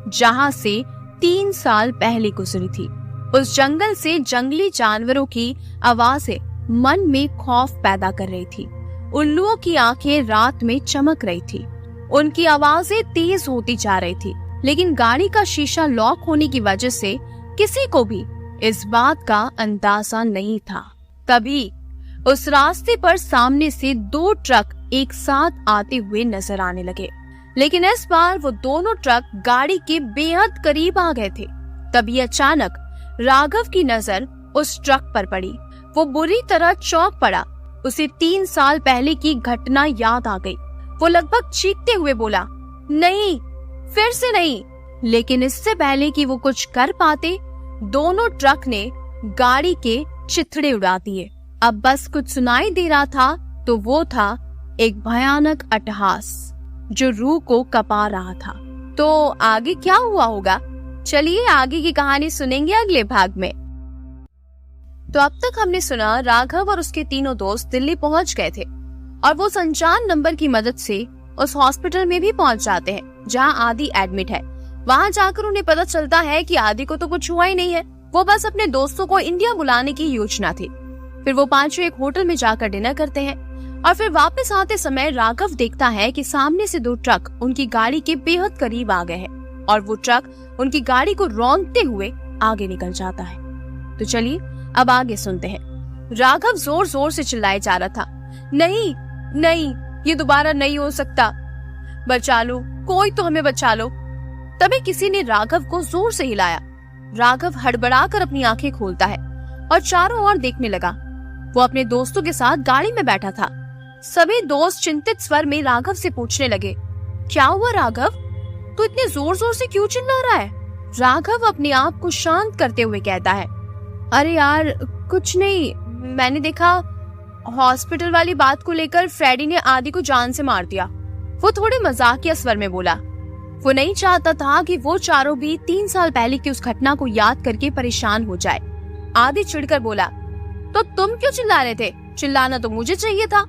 जहां से 3 साल पहले गुजरी थी। उस जंगल से जंगली जानवरों की आवाजें मन में खौफ पैदा कर रही थी। उल्लुओं की आंखें रात में चमक रही थी। उनकी आवाजें तेज होती जा रही थी, लेकिन गाड़ी का शीशा लॉक होने की वजह से किसी को भी इस बात का अंदाजा नहीं था। तभी उस रास्ते पर सामने से 2 ट्रक एक साथ आते हुए नजर आने लगे, लेकिन इस बार वो दोनों ट्रक गाड़ी के बेहद करीब आ गए थे। तभी अचानक राघव की नजर उस ट्रक पर पड़ी। वो बुरी तरह चौंक पड़ा। उसे 3 साल पहले की घटना याद आ गई। वो लगभग चीखते हुए बोला, नहीं, फिर से नहीं। लेकिन इससे पहले कि वो कुछ कर पाते, दोनों ट्रक ने गाड़ी के चिथड़े उड़ा दिए। अब बस कुछ सुनाई दे रहा था तो वो था एक भयानक अट्टहास जो रूह को कपा रहा था। तो आगे क्या हुआ होगा, चलिए आगे की कहानी सुनेंगे अगले भाग में। तो अब तक हमने सुना राघव और उसके तीनों दोस्त दिल्ली पहुंच गए थे और वो संचार नंबर की मदद से उस हॉस्पिटल में भी पहुंच जाते हैं जहां आदि एडमिट है। वहां जाकर उन्हें पता चलता है कि आदि को तो कुछ हुआ ही नहीं है, वो बस अपने दोस्तों को इंडिया बुलाने की योजना थी। फिर वो पांचों एक होटल में जाकर डिनर करते हैं और फिर वापस आते समय राघव देखता है कि सामने से 2 ट्रक उनकी गाड़ी के बेहद करीब आ गए हैं और वो ट्रक उनकी गाड़ी को रौंदते हुए आगे निकल जाता है। तो चलिए अब आगे सुनते हैं। राघव जोर जोर से चिल्लाए जा रहा था, नहीं नहीं, ये दोबारा नहीं हो सकता, बचा लो, कोई तो हमें बचा लो। तभी किसी ने राघव को जोर से हिलाया। राघव हड़बड़ाकर अपनी आंखें खोलता है और चारों ओर देखने लगा। वो अपने दोस्तों के साथ गाड़ी में बैठा था। सभी दोस्त चिंतित स्वर में राघव से पूछने लगे, क्या हुआ राघव, तू इतने जोर जोर से क्यों चिल्ला रहा है? राघव अपने आप को शांत करते हुए कहता है, अरे यार कुछ नहीं, मैंने देखा हॉस्पिटल वाली बात को लेकर फ्रेडी ने आदि को जान से मार दिया। वो थोड़े मजाकिया स्वर में बोला। वो नहीं चाहता था कि वो चारों भी 3 साल पहले की उस घटना को याद करके परेशान हो जाए। आदि चिढ़कर बोला, तो तुम क्यों चिल्ला रहे थे? चिल्लाना तो मुझे चाहिए था,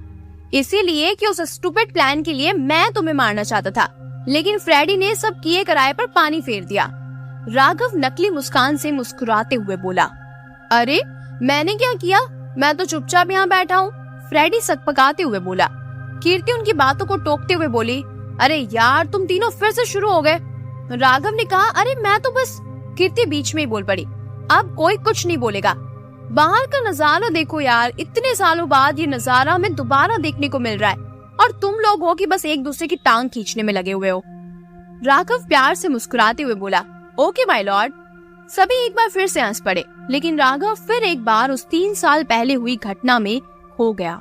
इसीलिए कि उस स्टूपिड प्लान के लिए मैं तुम्हें मारना चाहता था, लेकिन फ्रेडी ने सब किए कराए पर पानी फेर दिया। राघव नकली मुस्कान से मुस्कुराते हुए बोला, अरे मैंने क्या किया, मैं तो चुपचाप यहाँ बैठा हूँ। फ्रेडी सकपकाते हुए बोला। कीर्ति उनकी बातों को टोकते हुए बोली, अरे यार तुम तीनों फिर से शुरू हो गए। राघव ने कहा, अरे मैं तो बस। कीर्ति बीच में ही बोल पड़ी, अब कोई कुछ नहीं बोलेगा, बाहर का नजारा देखो यार, इतने सालों बाद ये नजारा हमें दोबारा देखने को मिल रहा है और तुम लोग हो कि बस एक दूसरे की टांग खींचने में लगे हुए हो। राघव प्यार से मुस्कुराते हुए बोला, ओके माय लॉर्ड। सभी एक बार फिर से हंस पड़े, लेकिन राघव फिर एक बार उस 3 साल पहले हुई घटना में खो गया।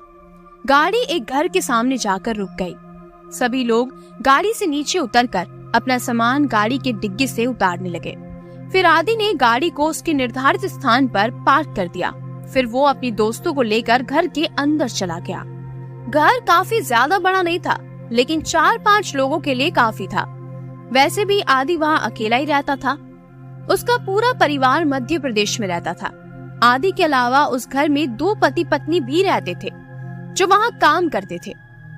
गाड़ी एक घर के सामने जाकर रुक गई। सभी लोग गाड़ी से नीचे उतरकर अपना सामान गाड़ी के डिग्गी से उतारने लगे। फिर आदि ने गाड़ी को उसके निर्धारित स्थान पर पार्क कर दिया। फिर वो अपनी दोस्तों को लेकर घर के अंदर चला गया। घर काफी ज्यादा बड़ा नहीं था, लेकिन 4-5 लोगों के लिए काफी था। वैसे भी आदि वहाँ अकेला ही रहता था। उसका पूरा परिवार मध्य प्रदेश में रहता था। आदि के अलावा उस घर में 2 पति पत्नी भी रहते थे जो वहाँ काम करते थे।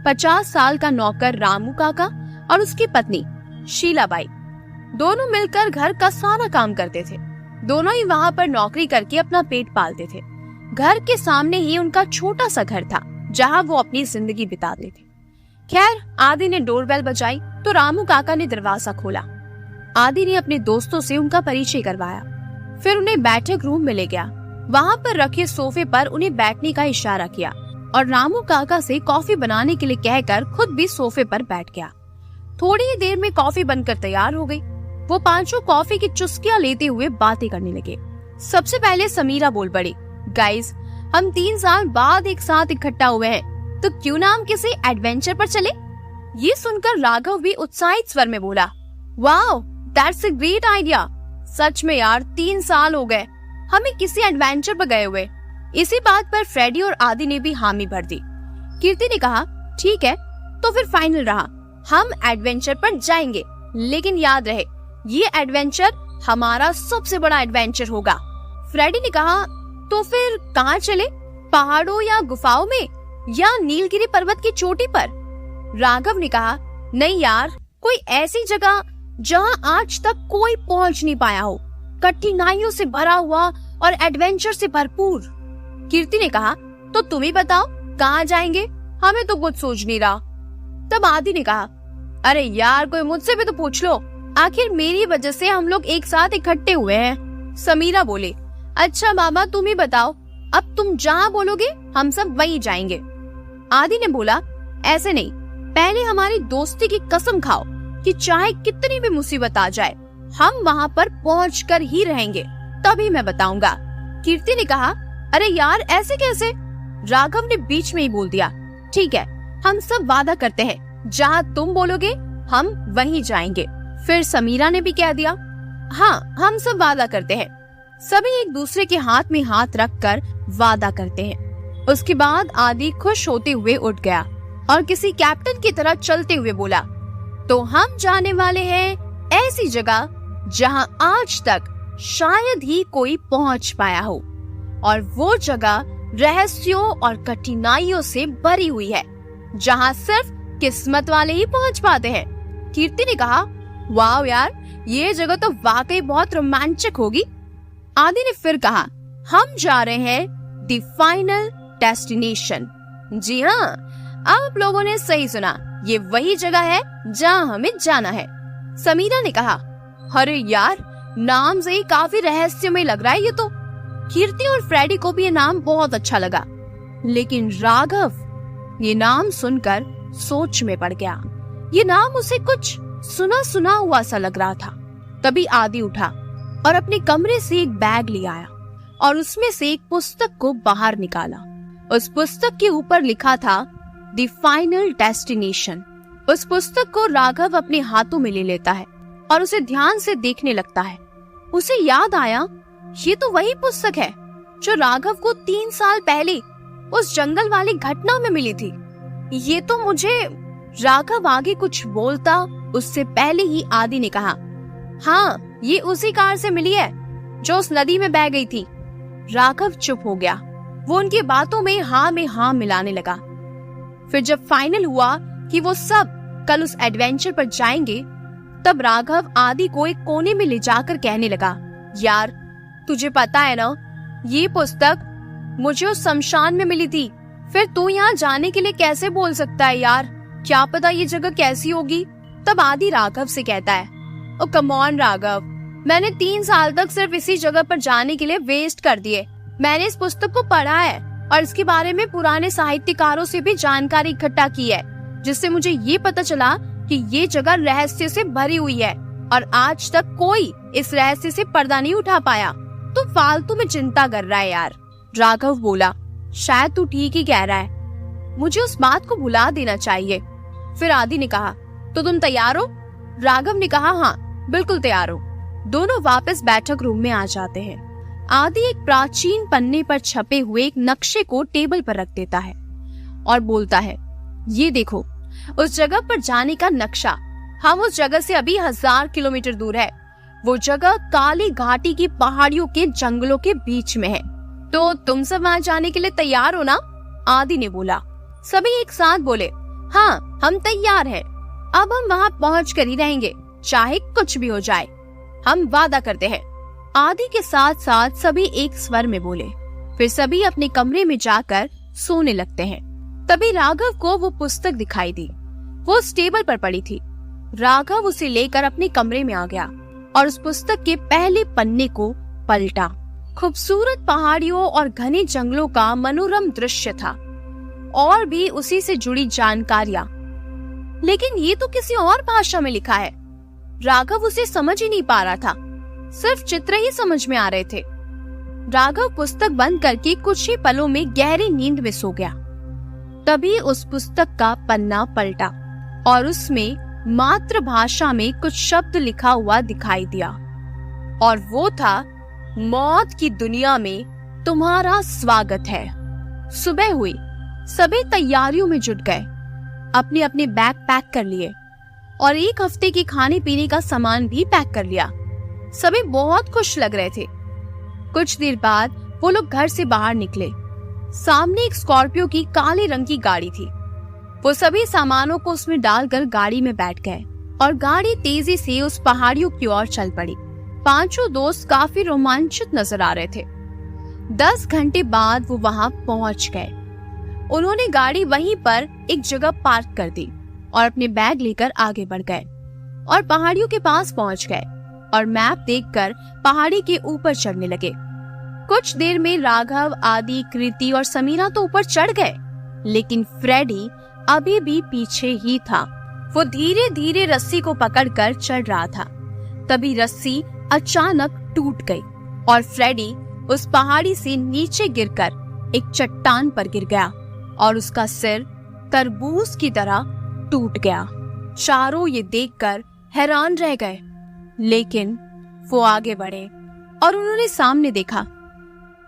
50 साल का नौकर रामू काका और उसकी पत्नी शीलाबाई, दोनों मिलकर घर का सारा काम करते थे। दोनों ही वहाँ पर नौकरी करके अपना पेट पालते थे। घर के सामने ही उनका छोटा सा घर था जहाँ वो अपनी जिंदगी बिताते थे। खैर, आदि ने डोरबेल बजाई तो रामू काका ने दरवाजा खोला। आदि ने अपने दोस्तों से उनका परिचय करवाया। फिर उन्हें बैठक रूम में ले गया। वहाँ पर रखे सोफे पर उन्हें बैठने का इशारा किया और रामू काका से कॉफी बनाने के लिए कहकर खुद भी सोफे पर बैठ गया। थोड़ी ही देर में कॉफी बनकर तैयार हो गई। वो पांचों कॉफी की चुस्कियां लेते हुए बातें करने लगे। सबसे पहले समीरा बोल पड़ी, गाइस, हम 3 साल बाद एक साथ इकट्ठा हुए हैं, तो क्यों ना हम किसी एडवेंचर पर चले? ये सुनकर राघव भी उत्साहित स्वर में बोला, wow, that's a great idea. सच में यार, 3 साल हो गए हमें किसी एडवेंचर पर गए हुए। इसी बात पर फ्रेडी और आदि ने भी हामी भर दी। कीर्ति ने कहा, ठीक है, तो फिर फाइनल रहा, हम एडवेंचर पर जाएंगे, लेकिन याद रहे ये एडवेंचर हमारा सबसे बड़ा एडवेंचर होगा। फ्रेडी ने कहा, तो फिर कहाँ चले, पहाड़ों या गुफाओं में या नीलगिरी पर्वत की चोटी पर? राघव ने कहा, नहीं यार, कोई ऐसी जगह जहाँ आज तक कोई पहुँच नहीं पाया हो, कठिनाइयों से भरा हुआ और एडवेंचर से भरपूर। कीर्ति ने कहा, तो तुम ही बताओ कहाँ जाएंगे, हमें तो कुछ सोच नहीं रहा। तब आदि ने कहा, अरे यार, कोई मुझसे भी तो पूछ लो, आखिर मेरी वजह से हम लोग एक साथ इकट्ठे हुए हैं। समीरा बोले, अच्छा मामा, तुम ही बताओ, अब तुम जहाँ बोलोगे हम सब वहीं जाएंगे। आदि ने बोला, ऐसे नहीं, पहले हमारी दोस्ती की कसम खाओ कि चाहे कितनी भी मुसीबत आ जाए हम वहाँ पर पहुँचकर ही रहेंगे, तभी मैं बताऊंगा। कीर्ति ने कहा, अरे यार, ऐसे कैसे? राघव ने बीच में ही बोल दिया, ठीक है, हम सब वादा करते हैं, जहाँ तुम बोलोगे हम वहीं जाएंगे। फिर समीरा ने भी कह दिया, हाँ, हम सब वादा करते हैं। सभी एक दूसरे के हाथ में हाथ रखकर वादा करते हैं। उसके बाद आदि खुश होते हुए उठ गया और किसी कैप्टन की तरह चलते हुए बोला, तो हम जाने वाले हैं ऐसी जगह जहां आज तक शायद ही कोई पहुंच पाया हो, और वो जगह रहस्यों और कठिनाइयों से भरी हुई है। जहाँ सिर्फ किस्मत वाले ही पहुँच पाते हैं। कीर्ति ने कहा, वाह यार, ये जगह तो वाकई बहुत रोमांचक होगी। आदि ने फिर कहा, हम जा रहे हैं द फाइनल डेस्टिनेशन। जी हाँ, आप लोगों ने सही सुना, ये वही जगह है जहाँ हमें जाना है। समीरा ने कहा, अरे यार, नाम से ही काफी रहस्यमय लग रहा है ये तो। कीर्ति और फ्रेडी को भी ये नाम बहुत अच्छा लगा, लेकिन राघव ये नाम सुनकर सोच में पड़ गया। ये नाम उसे कुछ सुना सुना हुआ सा लग रहा था। तभी आदि उठा और अपने कमरे से एक बैग ले आया और उसमें से एक पुस्तक को बाहर निकाला। उस पुस्तक के ऊपर लिखा था द फाइनल डेस्टिनेशन। उस पुस्तक को राघव अपने हाथों में ले लेता है और उसे ध्यान से देखने लगता है। उसे याद आया, ये तो वही पुस्तक है जो राघव को 3 साल पहले उस जंगल वाली घटना में मिली थी। ये तो मुझे। राघव आगे कुछ बोलता उससे पहले ही आदि ने कहा, हाँ, ये उसी कार से मिली है जो उस नदी में बह गई थी। राघव चुप हो गया। वो उनकी बातों में हाँ मिलाने लगा। फिर जब फाइनल हुआ कि वो सब कल उस एडवेंचर पर जाएंगे, तब राघव आदि को एक कोने में ले जाकर कहने लगा, यार, तुझे पता है ना, ये पुस्तक मुझे उस शमशान में मिली थी। फिर तू यहाँ जाने के लिए कैसे बोल सकता है यार? क्या पता ये जगह कैसी होगी। तब आदि राघव से कहता है, ओ कम ऑन राघव, मैंने 3 साल तक सिर्फ इसी जगह पर जाने के लिए वेस्ट कर दिए। मैंने इस पुस्तक को पढ़ा है और इसके बारे में पुराने साहित्यकारों से भी जानकारी इकट्ठा की है, जिससे मुझे ये पता चला कि ये जगह रहस्य से भरी हुई है और आज तक कोई इस रहस्य से पर्दा नहीं उठा पाया। तू फालतू में चिंता कर रहा है यार। राघव बोला, शायद तू ठीक ही कह रहा है, मुझे उस बात को भुला देना चाहिए। फिर आदि ने कहा, तो तुम तैयार हो? राघव ने कहा, हाँ बिल्कुल तैयार हो। दोनों वापस बैठक रूम में आ जाते हैं। आदि एक प्राचीन पन्ने पर छपे हुए एक नक्शे को टेबल पर रख देता है और बोलता है, ये देखो, उस जगह पर जाने का नक्शा। हम उस जगह से अभी 1000 किलोमीटर दूर है। वो जगह काली घाटी की पहाड़ियों के जंगलों के बीच में है। तो तुम सब वहाँ जाने के लिए तैयार हो ना? आदि ने बोला। सभी एक साथ बोले, हाँ हम तैयार हैं। अब हम वहाँ पहुँच कर ही रहेंगे, चाहे कुछ भी हो जाए। हम वादा करते हैं। आदि के साथ साथ सभी एक स्वर में बोले। फिर सभी अपने कमरे में जाकर सोने लगते हैं। तभी राघव को वो पुस्तक दिखाई दी। वो उस टेबल पर पड़ी थी। राघव उसे लेकर अपने कमरे में आ गया और उस पुस्तक के पहले पन्ने को पलटा। खूबसूरत पहाड़ियों और घने जंगलों का मनोरम दृश्य था और भी उसी से जुड़ी जानकारियां, लेकिन ये तो किसी और भाषा में लिखा है। राघव उसे समझ ही नहीं पा रहा था, सिर्फ चित्र ही समझ में आ रहे थे। राघव पुस्तक बंद करके कुछ ही पलों में गहरी नींद में सो गया। तभी उस पुस्तक का पन्ना पलटा और उसमें मातृभाषा में कुछ शब्द लिखा हुआ दिखाई दिया और वो था, मौत की दुनिया में तुम्हारा स्वागत है। सुबह हुई, सभी तैयारियों में जुट गए, अपने अपने बैग पैक कर लिए और 1 हफ्ते की खाने पीने का सामान भी पैक कर लिया। सभी बहुत खुश लग रहे थे। कुछ देर बाद वो लोग घर से बाहर निकले। सामने एक स्कॉर्पियो की काले रंग की गाड़ी थी। वो सभी सामानों को उसमें डालकर गाड़ी में बैठ गए और गाड़ी तेजी से उस पहाड़ियों की ओर चल पड़ी। 5 दोस्त काफी रोमांचित नजर आ रहे थे। 10 घंटे बाद वो वहां पहुंच गए। उन्होंने गाड़ी वहीं पर एक जगह पार्क कर दी और अपने बैग लेकर आगे बढ़ गए और पहाड़ियों के पास पहुंच गए और मैप देखकर पहाड़ी के ऊपर चढ़ने लगे। कुछ देर में राघव, आदि, कृति और समीरा तो ऊपर चढ़ गए, लेकिन फ्रेडी अभी भी पीछे ही था। वो धीरे धीरे रस्सी को पकड़कर चढ़ रहा था। तभी रस्सी अचानक टूट गई और फ्रेडी उस पहाड़ी से नीचे गिरकर एक चट्टान पर गिर गया और उसका सिर तरबूज की तरह टूट गया। चारों ये देखकर हैरान रह गए, लेकिन वो आगे बढ़े और उन्होंने सामने देखा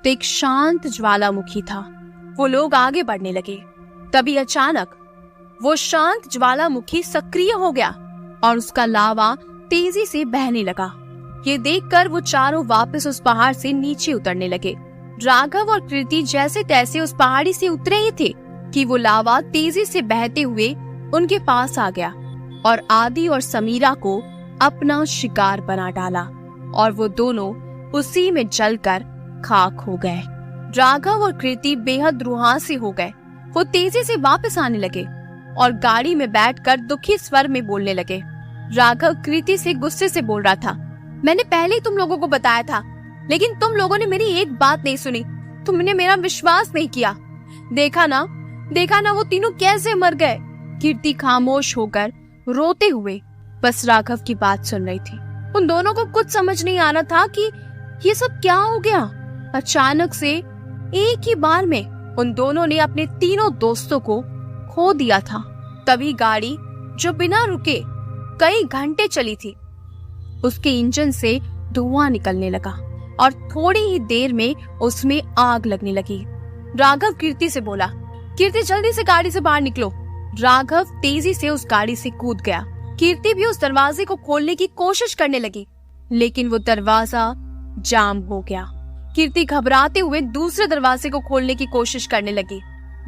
तो एक शांत ज्वालामुखी था। वो लोग आगे बढ़ने लगे। तभी अचानक वो शांत ज्वालामुखी सक्रिय हो गया और उसका लावा तेजी से बहने लगा। ये देखकर वो चारों वापस उस पहाड़ से नीचे उतरने लगे। राघव और कृति जैसे तैसे उस पहाड़ी से उतरे ही थे कि वो लावा तेजी से बहते हुए उनके पास आ गया और आदि और समीरा को अपना शिकार बना डाला और वो दोनों उसी में जलकर खाक हो गए। राघव और कृति बेहद रुहासे हो गए। वो तेजी से वापस आने लगे और गाड़ी में बैठकर दुखी स्वर में बोलने लगे। राघव कृति से गुस्से से बोल रहा था, मैंने पहले ही तुम लोगों को बताया था, लेकिन तुम लोगों ने मेरी एक बात नहीं सुनी। तुमने मेरा विश्वास नहीं किया। देखा ना वो तीनों कैसे मर गए। कीर्ति खामोश होकर रोते हुए बस राघव की बात सुन रही थी। उन दोनों को कुछ समझ नहीं आ रहा था कि ये सब क्या हो गया। अचानक से एक ही बार में उन दोनों ने अपने तीनों दोस्तों को खो दिया था। तभी गाड़ी, जो बिना रुके कई घंटे चली थी, उसके इंजन से धुआं निकलने लगा और थोड़ी ही देर में उसमें आग लगने लगी। राघव कीर्ति से बोला, कीर्ति जल्दी से गाड़ी से बाहर निकलो। राघव तेजी से उस गाड़ी से कूद गया। कीर्ति भी उस दरवाजे को खोलने की कोशिश करने लगी, लेकिन वो दरवाजा जाम हो गया। कीर्ति घबराते हुए दूसरे दरवाजे को खोलने की कोशिश करने लगी,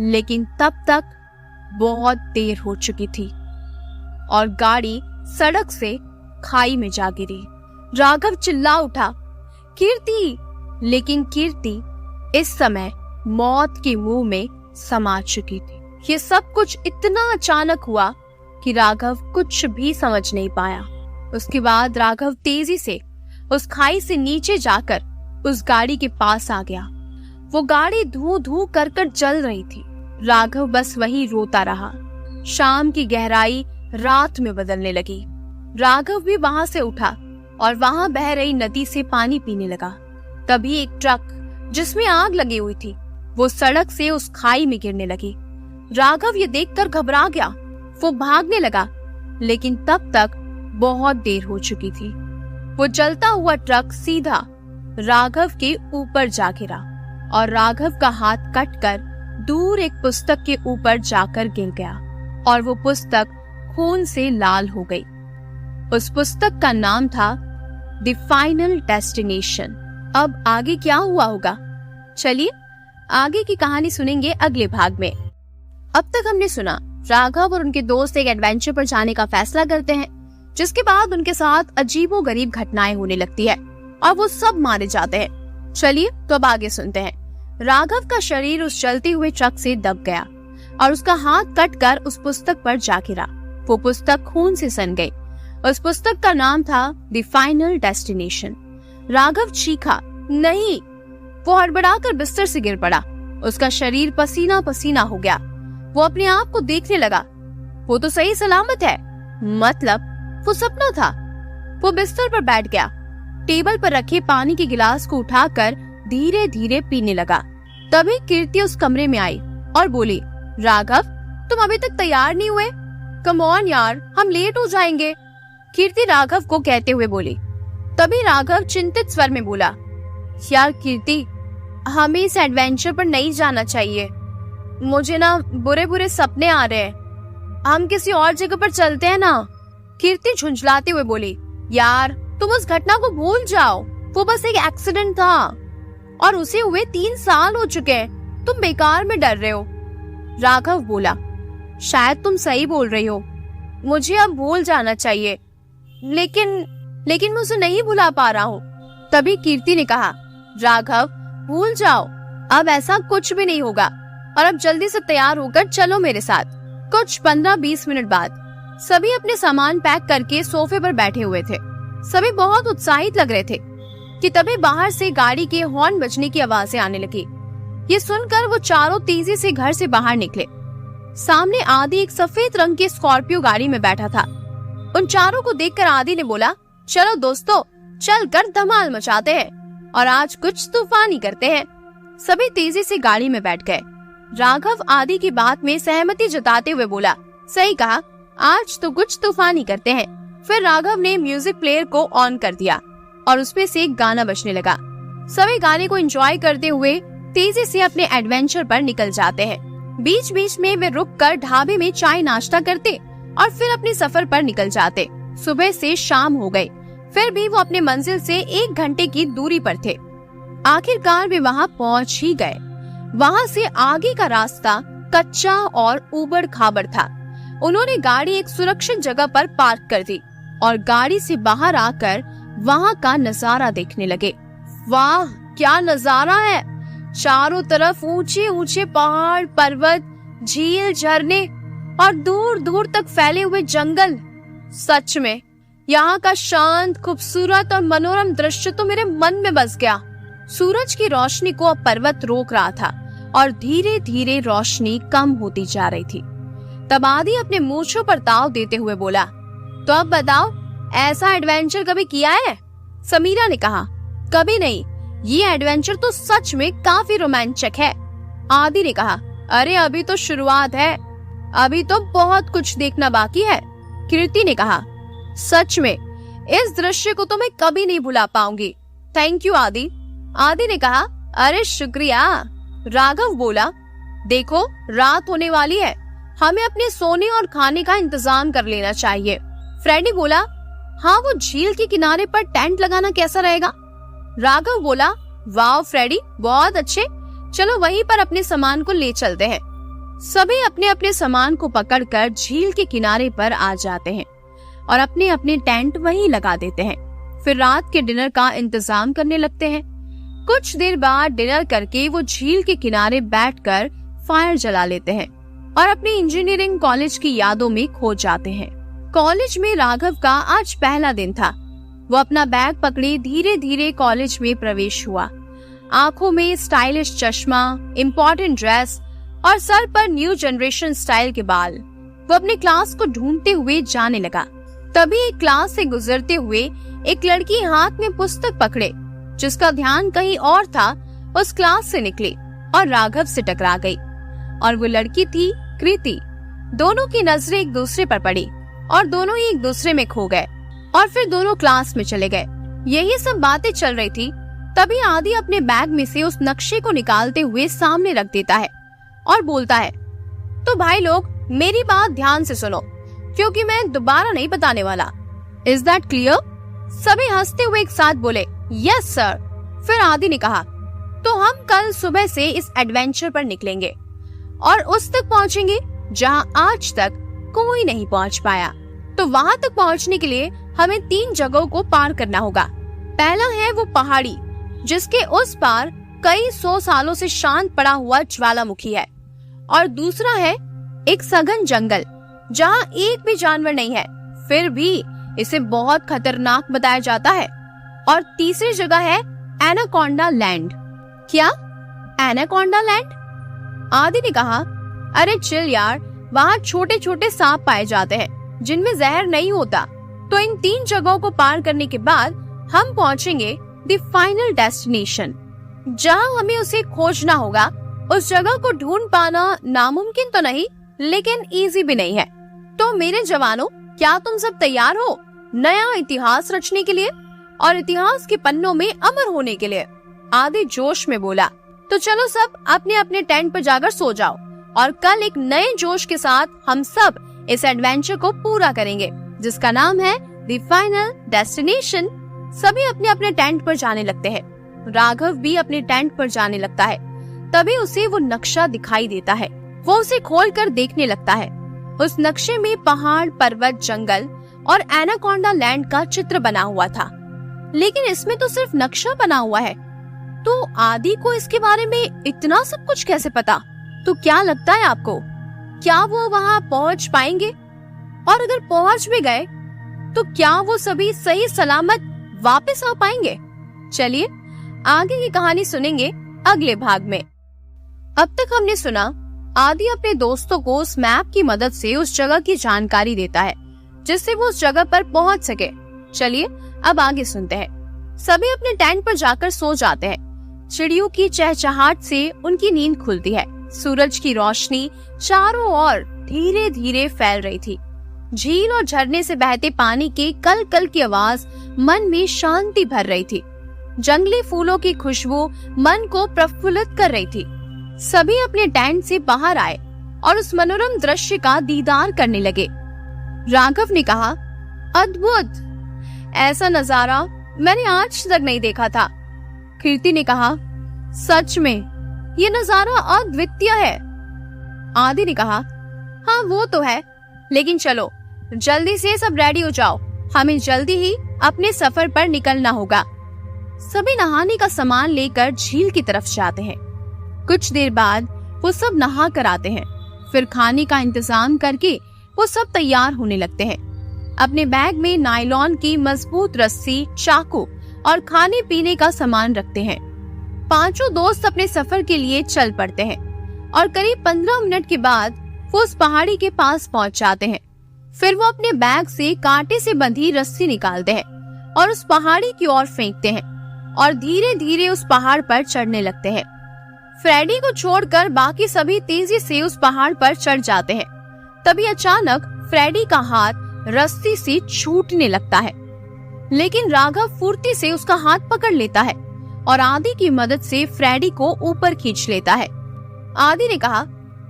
लेकिन तब तक बहुत देर हो चुकी थी और गाड़ी सड़क से खाई में जा गिरी। राघव चिल्ला उठा, कीर्ति! लेकिन कीर्ति इस समय मौत के मुंह में समा चुकी थी। ये सब कुछ इतना अचानक हुआ कि राघव कुछ भी समझ नहीं पाया। उसके बाद राघव तेजी से उस खाई से नीचे जाकर उस गाड़ी के पास आ गया। वो गाड़ी धू धू कर जल रही थी। राघव बस वहीं रोता रहा। शाम की गहराई रात में बदलने लगी। राघव भी वहां से उठा और वहां बह रही नदी से पानी पीने लगा। तभी एक ट्रक जिसमें आग लगी हुई थी, वो सड़क से उस खाई में गिरने लगी। राघव ये देखकर घबरा गया। वो भागने लगा, लेकिन तब तक बहुत देर हो चुकी थी। वो जलता हुआ ट्रक सीधा राघव के ऊपर जा गिरा और राघव का हाथ कटकर दूर एक पुस्तक के ऊपर जाकर गिर गया और वो पुस्तक खून से लाल हो गई। उस पुस्तक का नाम था द फाइनल डेस्टिनेशन। अब आगे क्या हुआ होगा, चलिए आगे की कहानी सुनेंगे अगले भाग में। अब तक हमने सुना राघव और उनके दोस्त एक एडवेंचर पर जाने का फैसला करते हैं, जिसके बाद उनके साथ अजीबोगरीब घटनाएं होने लगती है और वो सब मारे जाते हैं। चलिए तो अब आगे सुनते हैं। राघव का शरीर उस चलते हुए ट्रक से दब गया और उसका हाथ कटकर उस पुस्तक पर जा गिरा। वो पुस्तक खून से सन गई। उस पुस्तक का नाम था द फाइनल डेस्टिनेशन। राघव चीखा, नहीं! वो हड़बड़ाकर बिस्तर से गिर पड़ा। उसका शरीर पसीना पसीना हो गया। वो अपने आप को देखने लगा। वो तो सही सलामत है, मतलब वो सपना था। वो बिस्तर पर बैठ गया। टेबल पर रखे पानी के गिलास को उठाकर धीरे धीरे पीने लगा। तभी कीर्ति उस कमरे में आई और बोली, राघव, तुम अभी तक तैयार नहीं हुए? कम ऑन यार, हम लेट हो जाएंगे। कीर्ति राघव को कहते हुए बोली। तभी राघव चिंतित स्वर में बोला, यार कीर्ति, हमें इस एडवेंचर पर नहीं जाना चाहिए। मुझे ना बुरे बुरे सपने आ रहे हैं। हम किसी और जगह पर चलते हैं ना। कीर्ति झुंझलाते हुए बोली, यार तुम उस घटना को भूल जाओ। वो बस एक एक्सीडेंट था और उसे हुए 3 साल हो चुके हैं। तुम बेकार में डर रहे हो। राघव बोला, शायद तुम सही बोल रही हो। मुझे अब भूल जाना चाहिए, लेकिन मैं उसे नहीं भुला पा रहा हूँ। तभी कीर्ति ने कहा, राघव भूल जाओ, अब ऐसा कुछ भी नहीं होगा और अब जल्दी से तैयार होकर चलो मेरे साथ। कुछ 15-20 मिनट बाद सभी अपने सामान पैक करके सोफे पर बैठे हुए थे। सभी बहुत उत्साहित लग रहे थे कि तभी बाहर से गाड़ी के हॉर्न बजने की आवाजें आने लगी। ये सुनकर वो चारों तेजी से घर से बाहर निकले। सामने आदि एक सफेद रंग की स्कॉर्पियो गाड़ी में बैठा था। उन चारों को देखकर आदि ने बोला, चलो दोस्तों, चल कर धमाल मचाते हैं और आज कुछ तूफानी करते हैं। सभी तेजी से गाड़ी में बैठ गए। राघव आदि की बात में सहमति जताते हुए बोला, सही कहा, आज तो कुछ तूफानी करते हैं। फिर राघव ने म्यूजिक प्लेयर को ऑन कर दिया और उसमें से एक गाना बजने लगा। सभी गाने को एंजॉय करते हुए तेजी से अपने एडवेंचर पर निकल जाते हैं। बीच बीच में वे रुककर ढाबे में चाय नाश्ता करते और फिर अपने सफर पर निकल जाते। सुबह से शाम हो गई, फिर भी वो अपने मंजिल से 1 घंटे की दूरी पर थे। आखिरकार वे वहां पहुंच ही गए। वहां से आगे का रास्ता कच्चा और ऊबड़ खाबड़ था। उन्होंने गाड़ी एक सुरक्षित जगह पर पार्क कर दी और गाड़ी से बाहर आकर वहां का नजारा देखने लगे। वाह, क्या नजारा है! चारों तरफ ऊंचे ऊंचे पहाड़, पर्वत, झील, झरने और दूर दूर तक फैले हुए जंगल। सच में यहाँ का शांत, खूबसूरत और मनोरम दृश्य तो मेरे मन में बस गया। सूरज की रोशनी को अब पर्वत रोक रहा था और धीरे धीरे रोशनी कम होती जा रही थी। तब आदि अपने मूंछों पर ताव देते हुए बोला, तो अब बताओ, ऐसा एडवेंचर कभी किया है? समीरा ने कहा, कभी नहीं, ये एडवेंचर तो सच में काफी रोमांचक है। आदि ने कहा, अरे अभी तो शुरुआत है, अभी तो बहुत कुछ देखना बाकी है। कीर्ति ने कहा, सच में इस दृश्य को तो मैं कभी नहीं भुला पाऊंगी। थैंक यू आदि। आदि ने कहा, अरे शुक्रिया। राघव बोला, देखो रात होने वाली है, हमें अपने सोने और खाने का इंतजाम कर लेना चाहिए। फ्रेडी बोला, हाँ, वो झील के किनारे पर टेंट लगाना कैसा रहेगा? राघव बोला, वाह फ्रेडी, बहुत अच्छे, चलो वहीं पर अपने सामान को ले चलते हैं। सभी अपने अपने सामान को पकड़कर झील के किनारे पर आ जाते हैं और अपने अपने टेंट वहीं लगा देते हैं। फिर रात के डिनर का इंतजाम करने लगते हैं। कुछ देर बाद डिनर करके वो झील के किनारे बैठकर फायर जला लेते हैं और अपने इंजीनियरिंग कॉलेज की यादों में खो जाते हैं। कॉलेज में राघव का आज पहला दिन था। वो अपना बैग पकड़े धीरे धीरे कॉलेज में प्रवेश हुआ। आंखों में स्टाइलिश चश्मा, इम्पोर्टेंट ड्रेस और सर पर न्यू जनरेशन स्टाइल के बाल। वो अपने क्लास को ढूंढते हुए जाने लगा। तभी एक क्लास से गुजरते हुए एक लड़की हाथ में पुस्तक पकड़े, जिसका ध्यान कहीं और था, उस क्लास से निकली और राघव से टकरा गई। और वो लड़की थी कृति। दोनों की नजरें एक दूसरे पर पड़ी और दोनों ही एक दूसरे में खो गए और फिर दोनों क्लास में चले गए। यही सब बातें चल रही थी, तभी आदि अपने बैग में से उस नक्शे को निकालते हुए सामने रख देता है और बोलता है, तो भाई लोग मेरी बात ध्यान से सुनो, क्योंकि मैं दोबारा नहीं बताने वाला। Is that clear? सभी हंसते हुए एक साथ बोले, यस सर। फिर आदि ने कहा, तो हम कल सुबह से इस एडवेंचर पर निकलेंगे और उस तक पहुंचेंगे जहां आज तक कोई नहीं पहुंच पाया। तो वहां तक पहुंचने के लिए हमें 3 जगहों को पार करना होगा। पहला है वो पहाड़ी जिसके उस पार कई 100 सालों से शांत पड़ा हुआ ज्वालामुखी है, और दूसरा है एक सघन जंगल जहां एक भी जानवर नहीं है, फिर भी इसे बहुत खतरनाक बताया जाता है। और तीसरी जगह है एनाकोंडा लैंड। क्या एनाकोंडा लैंड? आदि ने कहा, अरे चिल यार, वहाँ छोटे छोटे सांप पाए जाते हैं जिनमें जहर नहीं होता। तो इन 3 जगहों को पार करने के बाद हम पहुँचेंगे द फाइनल डेस्टिनेशन, जहाँ हमें उसे खोजना होगा। उस जगह को ढूंढ पाना नामुमकिन तो नहीं, लेकिन इजी भी नहीं है। तो मेरे जवानों, क्या तुम सब तैयार हो नया इतिहास रचने के लिए और इतिहास के पन्नों में अमर होने के लिए? आदि जोश में बोला, तो चलो सब अपने अपने टेंट पर जाकर सो जाओ और कल एक नए जोश के साथ हम सब इस एडवेंचर को पूरा करेंगे, जिसका नाम है द फाइनल डेस्टिनेशन। सभी अपने अपने टेंट पर जाने लगते हैं। राघव भी अपने टेंट पर जाने लगता है। तभी उसे वो नक्शा दिखाई देता है। वो उसे खोलकर देखने लगता है। उस नक्शे में पहाड़, पर्वत, जंगल और एनाकोंडा लैंड का चित्र बना हुआ था, लेकिन इसमें तो सिर्फ नक्शा बना हुआ है। तो आदि को इसके बारे में इतना सब कुछ कैसे पता? तो क्या लगता है आपको, क्या वो वहाँ पहुँच पाएंगे? और अगर पहुँच भी गए तो क्या वो सभी सही सलामत वापस आ पाएंगे? चलिए आगे की कहानी सुनेंगे अगले भाग में। अब तक हमने सुना आदि अपने दोस्तों को उस मैप की मदद से उस जगह की जानकारी देता है, जिससे वो उस जगह पर पहुंच सके। चलिए अब आगे सुनते हैं। सभी अपने टेंट पर जाकर सो जाते हैं। चिड़ियों की चहचहाट से उनकी नींद खुलती है। सूरज की रोशनी चारों ओर धीरे धीरे फैल रही थी। झील और झरने से बहते पानी की कल कल की आवाज मन में शांति भर रही थी। जंगली फूलों की खुशबू मन को प्रफुल्लित कर रही थी। सभी अपने टेंट से बाहर आए और उस मनोरम दृश्य का दीदार करने लगे। राघव ने कहा, अद्भुत, ऐसा नजारा मैंने आज तक नहीं देखा था। कीर्ति ने कहा, सच में ये नजारा अद्वितीय है। आदि ने कहा, हाँ वो तो है, लेकिन चलो जल्दी से सब रेडी हो जाओ, हमें जल्दी ही अपने सफर पर निकलना होगा। सभी नहाने का सामान लेकर झील की तरफ जाते हैं। कुछ देर बाद वो सब नहा कर आते हैं। फिर खाने का इंतजाम करके वो सब तैयार होने लगते हैं। अपने बैग में नायलॉन की मजबूत रस्सी, चाकू और खाने पीने का सामान रखते हैं। पांचों दोस्त अपने सफर के लिए चल पड़ते हैं और करीब 15 मिनट के बाद वो उस पहाड़ी के पास पहुंच जाते हैं। फिर वो अपने बैग से कांटे से बंधी रस्सी निकालते हैं और उस पहाड़ी की ओर फेंकते हैं और धीरे धीरे उस पहाड़ पर चढ़ने लगते हैं। फ्रेडी को छोड़कर बाकी सभी तेजी से उस पहाड़ पर चढ़ जाते हैं। तभी अचानक फ्रेडी का हाथ रस्सी से छूटने लगता है, लेकिन राघव फुर्ती से उसका हाथ पकड़ लेता है और आदि की मदद से फ्रेडी को ऊपर खींच लेता है। आदि ने कहा,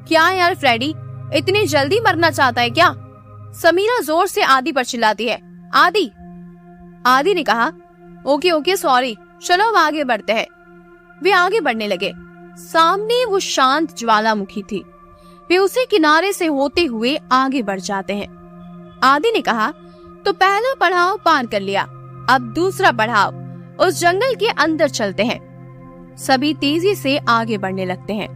क्या यार फ्रेडी, इतनी जल्दी मरना चाहता है क्या? समीरा जोर से आदि पर चिल्लाती है, आदि। आदि ने कहा, ओके सॉरी, चलो अब आगे बढ़ते हैं। वे आगे बढ़ने लगे। सामने वो शांत ज्वालामुखी थी। वे उसी किनारे से होते हुए आगे बढ़ जाते हैं। आदि ने कहा, तो पहला पड़ाव पार कर लिया, अब दूसरा पड़ाव, उस जंगल के अंदर चलते हैं। सभी तेजी से आगे बढ़ने लगते हैं।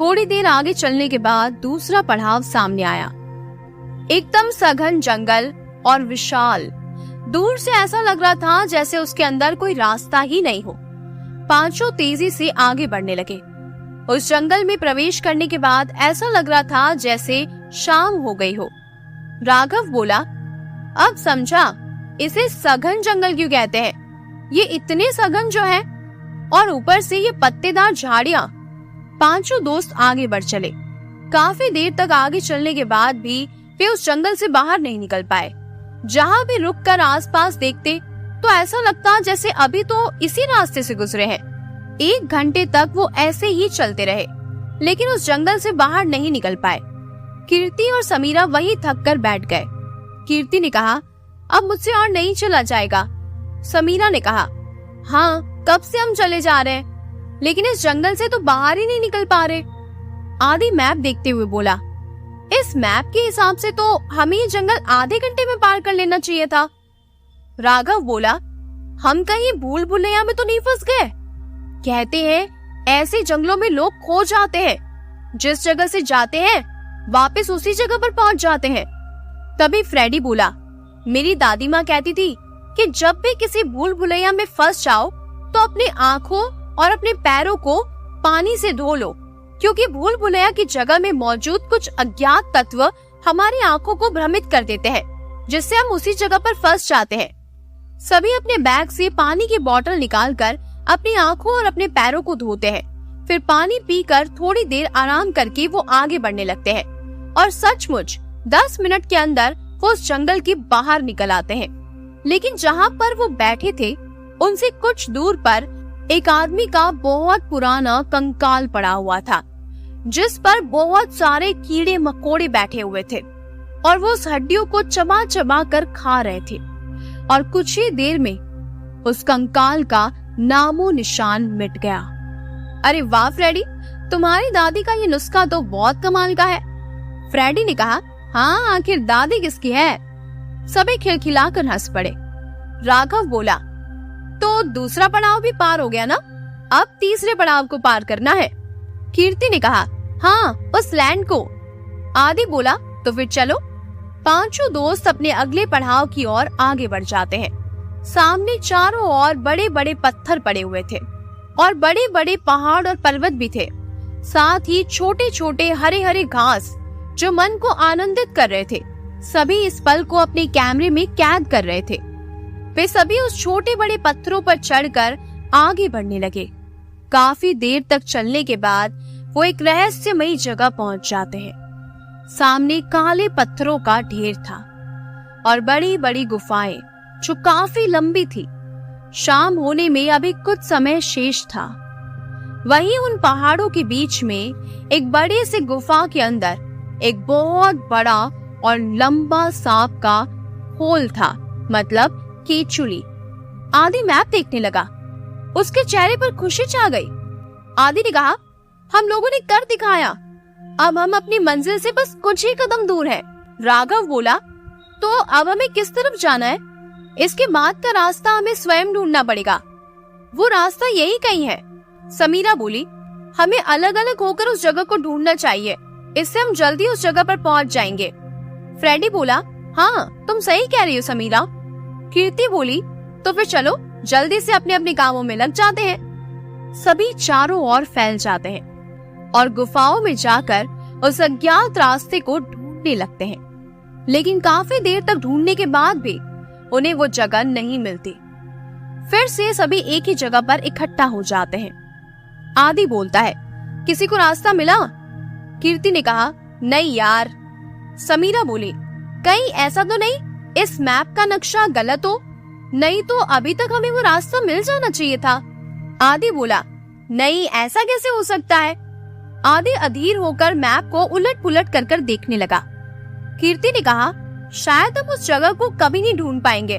थोड़ी देर आगे चलने के बाद दूसरा पड़ाव सामने आया। एकदम सघन जंगल और विशाल। दूर से ऐसा लग रहा था जैसे उसके अंदर कोई रास्ता ही नहीं हो। पांचों तेजी से आगे बढ़ने लगे। उस जंगल में प्रवेश करने के बाद ऐसा लग रहा था जैसे शाम हो गई हो। राघव बोला, अब समझा इसे सघन जंगल क्यों कहते हैं। ये इतने सघन जो है, और ऊपर से ये पत्तेदार झाड़ियां। पांचों दोस्त आगे बढ़ चले। काफी देर तक आगे चलने के बाद भी वे उस जंगल से बाहर नहीं निकल पाए। जहाँ भी रुककर आसपास देखते तो ऐसा लगता जैसे अभी तो इसी रास्ते से गुजरे हैं। 1 घंटे तक वो ऐसे ही चलते रहे, लेकिन उस जंगल से बाहर नहीं निकल पाए। कीर्ति और समीरा वहीं थक कर बैठ गए। कीर्ति ने कहा, अब मुझसे और नहीं चला जाएगा। समीरा ने कहा, हाँ कब से हम चले जा रहे हैं, लेकिन इस जंगल से तो बाहर ही नहीं निकल पा रहे। आदि मैप देखते हुए बोला, इस मैप के हिसाब से तो हमें ये जंगल आधे घंटे में पार कर लेना चाहिए था। राघव बोला, हम कहीं भूल भुलैया में तो नहीं फंस गए? कहते हैं ऐसे जंगलों में लोग खो जाते हैं, जिस जगह से जाते हैं वापस उसी जगह पर पहुंच जाते हैं। तभी फ्रेडी बोला, मेरी दादी माँ कहती थी कि जब भी किसी भूल भुलैया में फंस जाओ तो अपने आँखों और अपने पैरों को पानी से धो लो, क्योंकि भूल भुलैया की जगह में मौजूद कुछ अज्ञात तत्व हमारी आँखों को भ्रमित कर देते हैं, जिससे हम उसी जगह पर फंस जाते हैं। सभी अपने बैग से पानी की बोतल निकालकर अपनी आँखों और अपने पैरों को धोते हैं। फिर पानी पीकर थोड़ी देर आराम करके वो आगे बढ़ने लगते हैं और सचमुच 10 मिनट के अंदर वो उस जंगल के बाहर निकल आते हैं। लेकिन जहाँ पर वो बैठे थे उनसे कुछ दूर पर एक आदमी का बहुत पुराना कंकाल पड़ा हुआ था, जिस पर बहुत सारे कीड़े मकोड़े बैठे हुए थे और वो उस हड्डियों को चबा चबा कर खा रहे थे। और कुछ ही देर में उस कंकाल का नामो निशान मिट गया। अरे वाह फ्रेडी, तुम्हारी दादी का ये नुस्खा तो बहुत कमाल का है। फ्रेडी ने कहा, हाँ आखिर दादी किसकी है? सभी खिलखिलाकर हंस पड़े। राघव बोला, तो दूसरा पड़ाव भी पार हो गया ना, अब तीसरे पड़ाव को पार करना है। कीर्ति ने कहा, हाँ उस लैंड को। आदि बोला, तो फिर चलो। पांचों दोस्त अपने अगले पड़ाव की ओर आगे बढ़ जाते हैं। सामने चारों ओर बड़े बड़े पत्थर पड़े हुए थे और बड़े बड़े पहाड़ और पर्वत भी थे, साथ ही छोटे छोटे हरे हरे घास जो मन को आनंदित कर रहे थे। सभी इस पल को अपने कैमरे में कैद कर रहे थे। वे सभी उस छोटे बड़े पत्थरों पर चढ़कर आगे बढ़ने लगे। काफी देर तक चलने के बाद वो एक रहस्यमयी जगह पहुंच जाते हैं। सामने काले पत्थरों का ढेर था और बड़ी बड़ी गुफाएं जो काफी लंबी थी। शाम होने में अभी कुछ समय शेष था। वहीं उन पहाड़ों के बीच में एक बड़े से गुफा के अंदर एक बहुत बड़ा और लंबा सांप का होल था, मतलब केचुली। आदि मैप देखने लगा। उसके चेहरे पर खुशी छा गई। आदि ने कहा, हम लोगों ने कर दिखाया, अब हम अपनी मंजिल से बस कुछ ही कदम दूर हैं। राघव बोला, तो अब हमें किस तरफ जाना है? इसके बाद का रास्ता हमें स्वयं ढूंढना पड़ेगा। वो रास्ता यही कहीं है। समीरा बोली, हमें अलग अलग होकर उस जगह को ढूंढना चाहिए, इससे हम जल्दी उस जगह पर पहुंच जाएंगे। फ्रेडी बोला, हाँ तुम सही कह रही हो समीरा। कीर्ति बोली, तो फिर चलो जल्दी से अपने अपने कामों में लग जाते हैं। सभी चारों ओर फैल जाते हैं और गुफाओं में जाकर उस अज्ञात रास्ते को ढूंढने लगते हैं, लेकिन काफी देर तक ढूंढने के बाद भी उन्हें वो जगह नहीं मिलती। फिर से सभी एक ही जगह पर इकट्ठा हो जाते हैं। आदि बोलता है, किसी को रास्ता मिला? कीर्ति ने कहा, नहीं यार। समीरा बोली, कहीं ऐसा तो नहीं इस मैप का नक्शा गलत हो? नहीं तो अभी तक हमें वो रास्ता मिल जाना चाहिए था। आदि बोला, नहीं ऐसा कैसे हो सकता है? आदि अधीर होकर मैप को उलट पुलट कर कर देखने लगा। कीर्ति ने कहा, शायद हम उस जगह को कभी नहीं ढूंढ पाएंगे,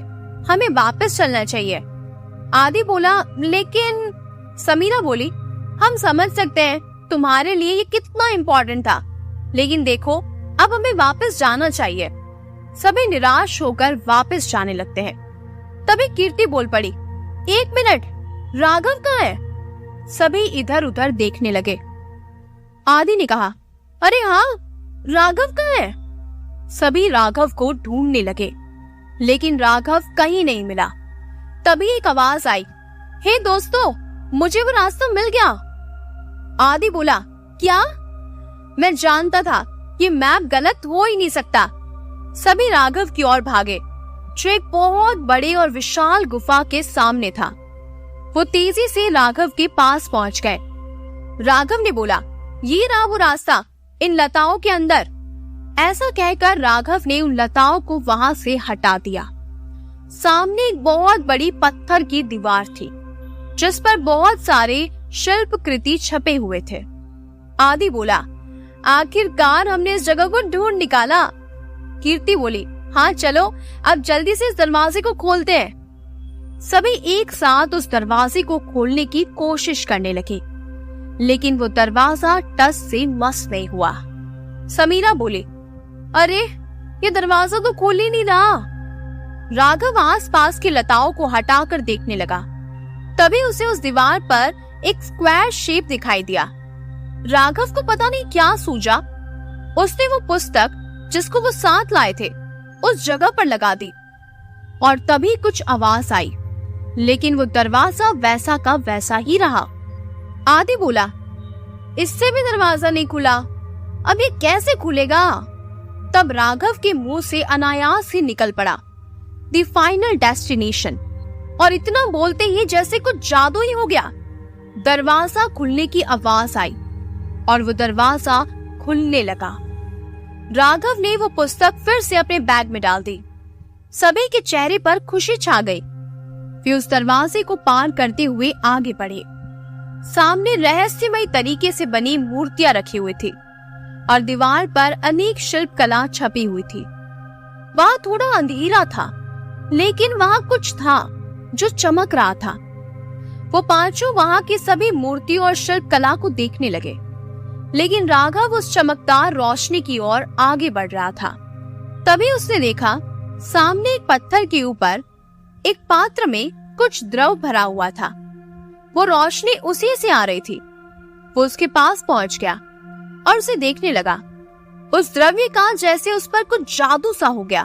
हमें वापस चलना चाहिए। आदि बोला, लेकिन समीरा बोली, हम समझ सकते हैं तुम्हारे लिए ये कितना इम्पोर्टेंट था, लेकिन देखो अब हमें वापस जाना चाहिए। सभी निराश होकर वापस जाने लगते हैं। तभी कीर्ति बोल पड़ी, एक मिनट, राघव कहाँ है? सभी इधर उधर देखने लगे। आदि ने कहा, अरे हाँ राघव कहाँ है? सभी राघव को ढूंढने लगे, लेकिन राघव कहीं नहीं मिला। तभी एक आवाज आई, हे दोस्तों, मुझे वो रास्ता मिल गया। आदि बोला, क्या? मैं जानता था ये मैप गलत हो ही नहीं सकता। सभी राघव की ओर भागे, जो एक बहुत बड़े और विशाल गुफा के सामने था। वो तेजी से राघव के पास पहुंच गए। राघव ने बोला, ये रहा वो रास्ता, इन लताओं के अंदर। ऐसा कहकर राघव ने उन लताओं को वहां से हटा दिया। सामने एक बहुत बड़ी पत्थर की दीवार थी, जिस पर बहुत सारे शिल्पकृति छपे हुए थे। आदि बोला, आखिरकार हमने इस जगह को ढूंढ निकाला। कीर्ति बोली, हाँ चलो अब जल्दी से इस दरवाजे को खोलते हैं। सभी एक साथ उस दरवाजे को खोलने की कोशिश करने लगे, लेकिन वो दरवाजा टस से मस नहीं हुआ। समीरा बोली, अरे ये दरवाजा तो खोल ही नहीं रहा। राघव आसपास की लताओं को हटाकर देखने लगा। तभी उसे उस दीवार पर एक स्क्वायर शेप दिखाई दिया। राघव को पता नहीं क्या सूझा, उसने वो पुस्तक जिसको वो साथ लाए थे उस जगह पर लगा दी और तभी कुछ आवाज आई, लेकिन वो दरवाजा वैसा का वैसा ही रहा। आदि बोला, इससे भी दरवाजा नहीं खुला, अब ये कैसे खुलेगा? तब राघव के मुंह से अनायास ही निकल पड़ा, द फाइनल डेस्टिनेशन। और इतना बोलते ही जैसे कुछ जादू ही हो गया, दरवाजा खुलने की आवाज आई और वो दरवाजा खुलने लगा। राघव ने वो पुस्तक फिर से अपने बैग में डाल दी। सभी के चेहरे पर खुशी छा गई। वे उस दरवाजे को पार करते हुए आगे बढ़े। सामने रहस्यमय तरीके से बनी मूर्तियां रखी हुई थी और दीवार पर अनेक शिल्प कला छपी हुई थी। वहां थोड़ा अंधेरा था, लेकिन वहां कुछ था जो चमक रहा था। वो पांचों वहां की सभी मूर्तियों और शिल्प कला को देखने लगे, लेकिन राघव उस चमकदार रोशनी की ओर आगे बढ़ रहा था। तभी उसने देखा सामने एक पत्थर के ऊपर एक पात्र में कुछ द्रव भरा हुआ था। वो रोशनी उसी से आ रही थी। वो उसके पास पहुंच गया और उसे देखने लगा। उस द्रव्य का जैसे उस पर कुछ जादू सा हो गया।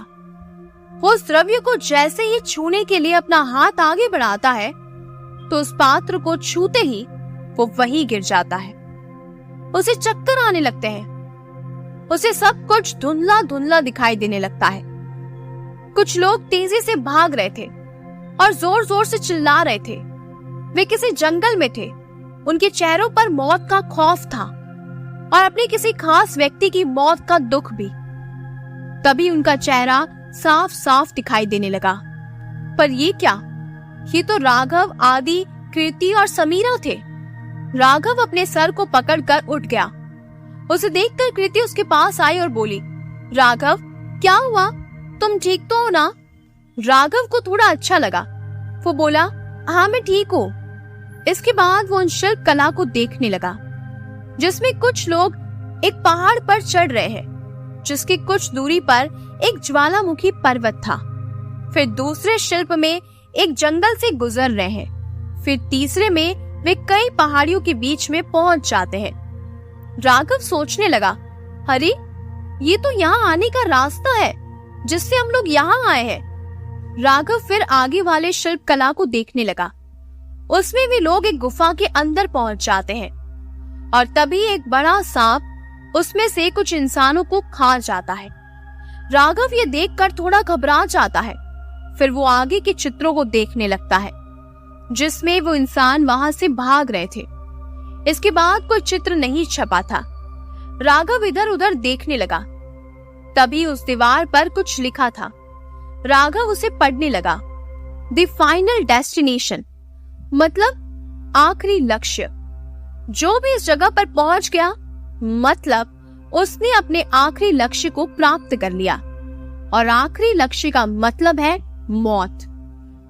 वो उस द्रव्य को जैसे ही छूने के लिए अपना हाथ आगे बढ़ाता है, तो उस पात्र को छूते ही वो वहीं गिर जाता है। उसे चक्कर आने लगते हैं। उसे सब कुछ धुंधला धुंधला दिखाई देने लगता है। कुछ लोग तेजी से भाग रहे थे और जोर जोर से चिल्ला रहे थे। वे किसी जंगल में थे। उनके चेहरों पर मौत का खौफ था और अपने किसी खास व्यक्ति की मौत का दुख भी। तभी उनका चेहरा साफ साफ दिखाई देने लगा। पर ये क्या? ये तो राघव, आदि, कीर्ति और समीरा थे। राघव अपने सर को पकड़कर उठ गया। उसे देखकर कीर्ति उसके पास आई और बोली, राघव क्या हुआ? तुम ठीक तो हो ना? राघव को थोड़ा अच्छा लगा। वो बोला, हाँ मैं ठीक हूँ। इसके बाद वो उन शिल्प कला को देखने लगा, जिसमें कुछ लोग एक पहाड़ पर चढ़ रहे हैं, जिसकी कुछ दूरी पर एक ज्वालामुखी पर्वत था। फिर दूसरे शिल्प में एक जंगल से गुजर रहे हैं। फिर तीसरे में वे कई पहाड़ियों के बीच में पहुंच जाते हैं। राघव सोचने लगा, अरे ये तो यहाँ आने का रास्ता है जिससे हम लोग यहाँ आए हैं। राघव फिर आगे वाले शिल्प कला को देखने लगा। उसमें वे लोग एक गुफा के अंदर पहुंच जाते हैं और तभी एक बड़ा सांप उसमें से कुछ इंसानों को खा जाता है। राघव ये देखकर थोड़ा घबरा जाता है। फिर वो आगे के चित्रों को देखने लगता है जिसमें वो इंसान वहां से भाग रहे थे। इसके बाद कोई चित्र नहीं छपा था। राघव इधर उधर देखने लगा। तभी उस दीवार पर कुछ लिखा था। राघव उसे पढ़ने लगा। द फाइनल डेस्टिनेशन, मतलब आखिरी लक्ष्य। जो भी इस जगह पर पहुंच गया, मतलब उसने अपने आखिरी लक्ष्य को प्राप्त कर लिया। और आखिरी लक्ष्य का मतलब है मौत।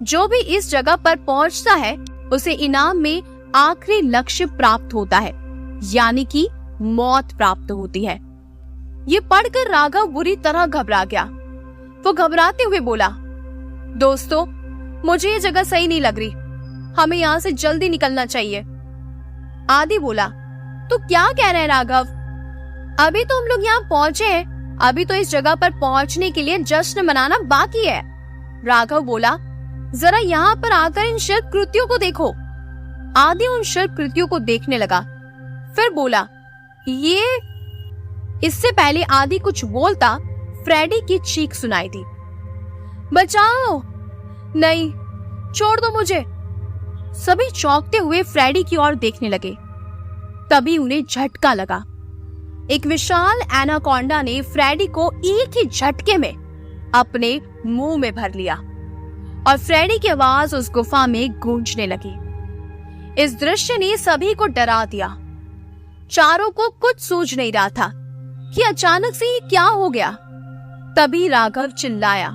जो भी इस जगह पर पहुंचता है उसे इनाम में आखिरी लक्ष्य प्राप्त होता है, यानी कि मौत प्राप्त होती है। ये पढ़कर राघव बुरी तरह घबरा गया। वो घबराते हुए बोला, दोस्तों मुझे ये जगह सही नहीं लग रही, हमें यहाँ से जल्दी निकलना चाहिए। आदि बोला, तो क्या कह रहे हैं राघव? अभी तो हम लोग यहाँ पहुंचे हैं, अभी तो इस जगह पर पहुंचने के लिए जश्न मनाना बाकी है। राघव बोला, जरा यहाँ पर आकर इन शिल्प कृतियों को देखो। आदि उन शिल्प कृतियों को देखने लगा। फिर बोला, ये। इससे पहले आदि कुछ बोलता, फ्रेडी की चीख सुनाई दी, बचाओ, नहीं, छोड़ दो मुझे। सभी चौंकते हुए फ्रेडी की ओर देखने लगे। तभी उन्हें झटका लगा। एक विशाल एनाकोंडा ने फ्रेडी को एक ही झटके में अपने मुंह में भर लिया और फ्रेडी की आवाज उस गुफा में गूंजने लगी। इस दृश्य ने सभी को डरा दिया। चारों को कुछ सूझ नहीं रहा था कि अचानक से ये क्या हो गया। तभी राघव चिल्लाया,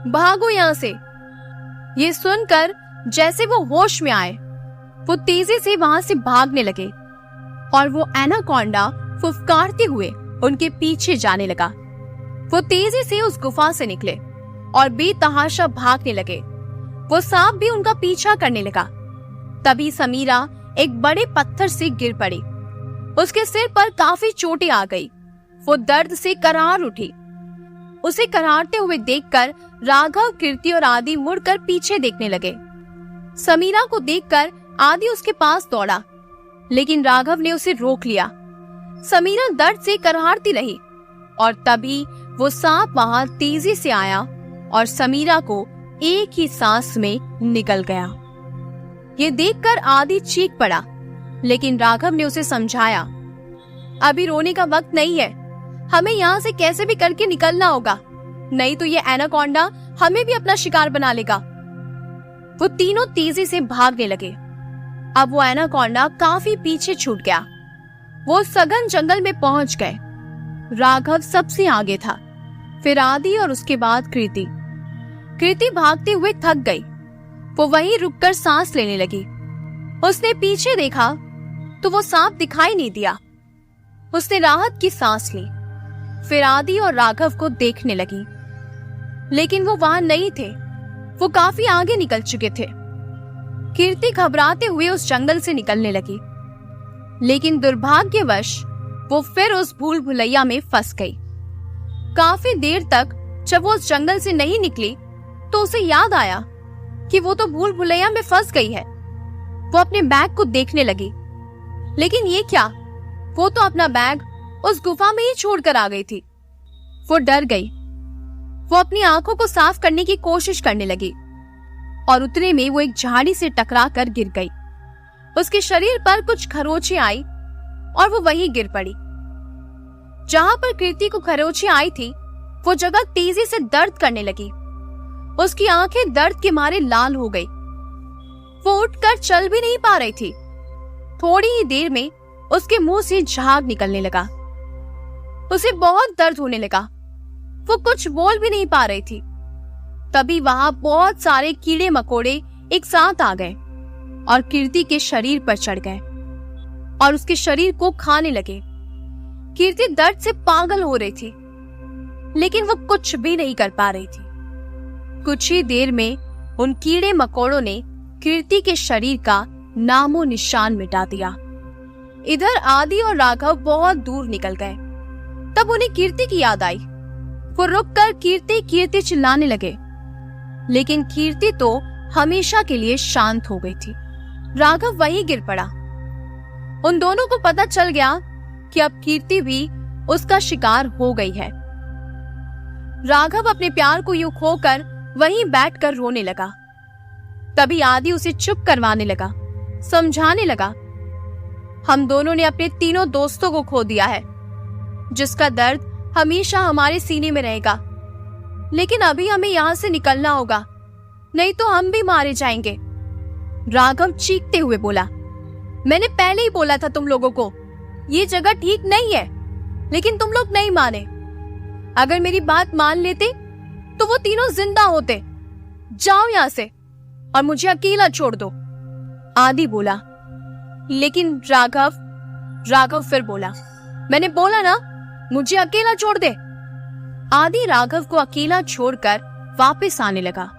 भागो यहाँ से। ये सुनकर जैसे वो होश में आए, वो तेजी से वहां से भागने लगे और वो एनाकोंडा फुफकारते हुए उनके पीछे जाने लगा। वो तेजी से उस गुफा से निकले और बेतहाशा भागने लगे। वो सांप भी उनका पीछा करने लगा। तभी समीरा एक बड़े पत्थर से गिर पड़ी। उसके सिर पर काफी चोटें आ गई। वो दर्द से करार उठी। उसे करारते हुए देखकर राघव, कीर्ति और आदि मुड़कर पीछे देखने लगे। समीरा को देखकर आदि उसके पास दौड़ा, लेकिन राघव ने उसे रोक लिया। समीरा दर्द से करारती रही और तभी वो सांप वहां तेजी से आया और समीरा को एक ही सांस में निगल गया। ये देखकर आदि चीख पड़ा, लेकिन राघव ने उसे समझाया, अभी रोने का वक्त नहीं है, हमें यहाँ से कैसे भी करके निकलना होगा, नहीं तो ये एनाकोंडा हमें भी अपना शिकार बना लेगा। वो तीनों तेजी से भागने लगे। अब वो एनाकोंडा काफी पीछे छूट गया। वो सघन जंगल में पहुंच गए। राघव सबसे आगे था, फिर आदि और उसके बाद कीर्ति। कीर्ति भागते हुए थक गई। वो वहीं रुककर सांस लेने लगी। उसने पीछे देखा तो वो सांप दिखाई नहीं दिया। उसने राहत की सांस ली। फिर आदि और राघव को देखने लगी, लेकिन वो वहां नहीं थे। वो काफी आगे निकल चुके थे। कीर्ति घबराते हुए उस जंगल से निकलने लगी, लेकिन दुर्भाग्यवश वो फिर उस भूल भुलैया में फंस गई। काफी देर तक जब वो उस जंगल से नहीं निकली तो उसे याद आया कि वो तो भूल भुलैया में फंस गई है। वो अपने बैग को देखने लगी, लेकिन ये क्या, वो तो अपना बैग उस गुफा में ही छोड़कर आ गई थी। वो डर गई। वो अपनी आंखों को साफ करने की कोशिश करने लगी और उतने में वो एक झाड़ी से टकरा कर गिर गई। उसके शरीर पर कुछ खरोंचें आई और वो वहीं गिर पड़ी। जहां पर कीर्ति को खरोंचें आई थी, वो जगह तेजी से दर्द करने लगी। उसकी आंखें दर्द के मारे लाल हो गई। वो उठकर चल भी नहीं पा रही थी। थोड़ी ही देर में उसके मुंह से झाग निकलने लगा। उसे बहुत दर्द होने लगा। वो कुछ बोल भी नहीं पा रही थी। तभी वहां बहुत सारे कीड़े मकोड़े एक साथ आ गए और कीर्ति के शरीर पर चढ़ गए और उसके शरीर को खाने लगे। कीर्ति दर्द से पागल हो रही थी, लेकिन वो कुछ भी नहीं कर पा रही थी। कुछ ही देर में उन कीड़े मकोड़ों ने कीर्ति के शरीर का नामो निशान मिटा दिया। इधर आदि और राघव बहुत दूर निकल गए। तब उन्हें कीर्ति की याद आई। वो रुककर कीर्ति कीर्ति चिल्लाने लगे, लेकिन कीर्ति तो हमेशा के लिए शांत हो गई थी। राघव वहीं गिर पड़ा। उन दोनों को पता चल गया कि अब कीर्ति भी उसका शिकार हो गई है। राघव अपने प्यार को यूं खोकर वहीं बैठकर रोने लगा। तभी आदि उसे चुप करवाने लगा, समझाने लगा, हम दोनों ने अपने तीनों दोस्तों को खो दिया है, जिसका दर्द हमेशा हमारे सीने में रहेगा। लेकिन अभी हमें यहाँ से निकलना होगा, नहीं तो हम भी मारे जाएंगे। राघव चीखते हुए बोला, मैंने पहले ही बोला था तुम लोगों को, ये जगह ठीक नहीं है, लेकिन तुम लोग नहीं माने। अगर मेरी बात मान लेते तो वो तीनों जिंदा होते। जाओ यहाँ से और मुझे अकेला छोड़ दो। आदि बोला। लेकिन राघव फिर बोला, मैंने बोला ना, मुझे अकेला छोड़ दे। आदि राघव को अकेला छोड़कर वापस आने लगा।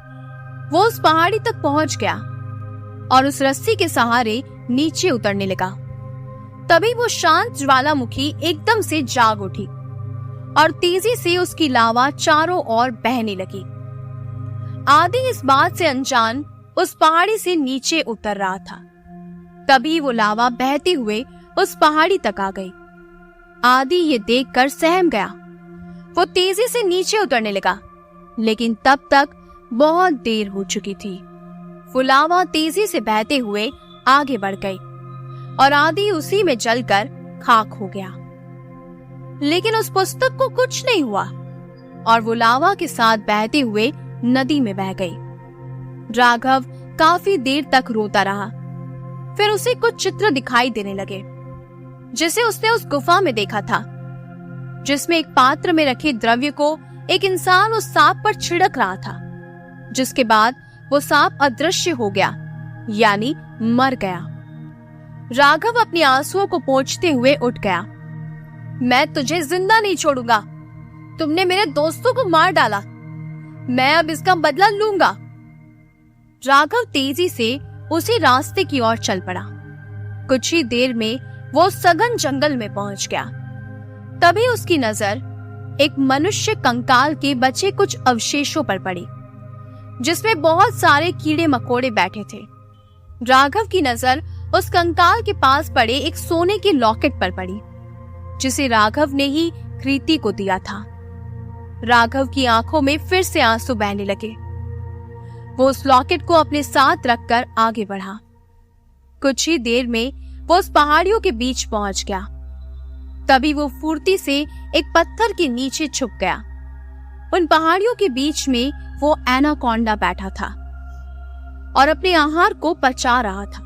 वो उस पहाड़ी तक पहुंच गया और उस रस्सी के सहारे नीचे उतरने लगा। तभी वो शांत ज्वालामुखी एकदम से जाग उठी और तेजी से उसकी लावा चारों ओर बहने लगी। आदि इस बात से अनजान उस पहाड़ी से नीचे उतर रहा था। तभी वो लावा बहते हुए उस पहाड़ी तक आ गई। आदि ये देखकर सहम गया। वो तेजी से नीचे उतरने लगा, लेकिन तब तक बहुत देर हो चुकी थी। वो लावा तेजी से बहते हुए आगे बढ़ गई और आदि उसी में जलकर खाक हो गया। लेकिन उस पुस्तक को कुछ नहीं हुआ और वो लावा के साथ बहते हुए नदी में बह गई। राघव काफी देर तक रोता रहा। फिर उसे कुछ चित्र दिखाई देने लगे, जिसे उसने उस गुफा में देखा था, जिसमें एक पात्र में रखे द्रव्य को एक इंसान उस सांप पर छिड़क रहा था, जिसके बाद वो सांप अदृश्य हो गया, यानी मर गया। राघव अपने आंसुओं को पोंछते हुए उठ गया। मैं तुझे जिंदा नहीं छोड़ूंगा। तुमने मेरे दोस्तों को मार डाला, मैं अब इसका बदला लूंगा। राघव तेजी से उसी रास्ते की ओर चल पड़ा। कुछ ही देर में वो सघन जंगल में पहुंच गया। तभी उसकी नजर एक मनुष्य कंकाल के बचे कुछ अवशेषों पर पड़ी, जिसमें बहुत सारे कीड़े मकोड़े बैठे थे। राघव की नजर उस कंकाल के पास पड़े एक सोने के लॉकेट पर पड़ी, जिसे राघव ने ही कीर्ति को दिया था। राघव की आंखों में फिर से आंसू बहने लगे। वो उस लॉकेट को अपने साथ रखकर आगे बढ़ा। कुछ ही देर में वो उस पहाड़ियों के बीच पहुंच गया। तभी वो फुर्ती से एक पत्थर के नीचे छुप गया। उन पहाड़ियों के बीच में वो एनाकोंडा बैठा था और अपने आहार को पचा रहा था।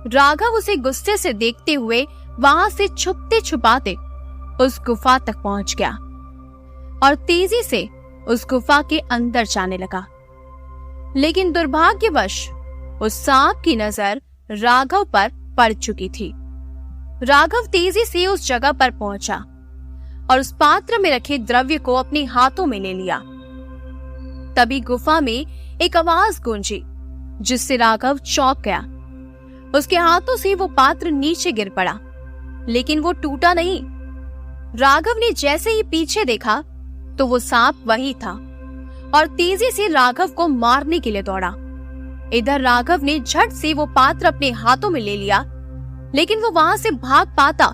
राघव उसे गुस्से से देखते हुए वहां से छुपते छुपाते उस गुफा तक पहुंच गया और तेजी से उस गुफा के अंदर जाने लगा। लेकिन दुर्भाग्यवश उस सांप की नजर राघव पर पड़ चुकी थी। राघव तेजी से उस जगह पर पहुंचा और उस पात्र में रखे द्रव्य को अपने हाथों में ले लिया। तभी गुफा में एक आवाज गूंजी, जिससे राघव चौंक गया। उसके हाथों से वो पात्र नीचे गिर पड़ा, लेकिन वो टूटा नहीं। राघव ने जैसे ही पीछे देखा तो वो सांप वही था और तेजी से राघव को मारने के लिए दौड़ा। इधर राघव ने झट से वो पात्र अपने हाथों में ले लिया, लेकिन वो वहां से भाग पाता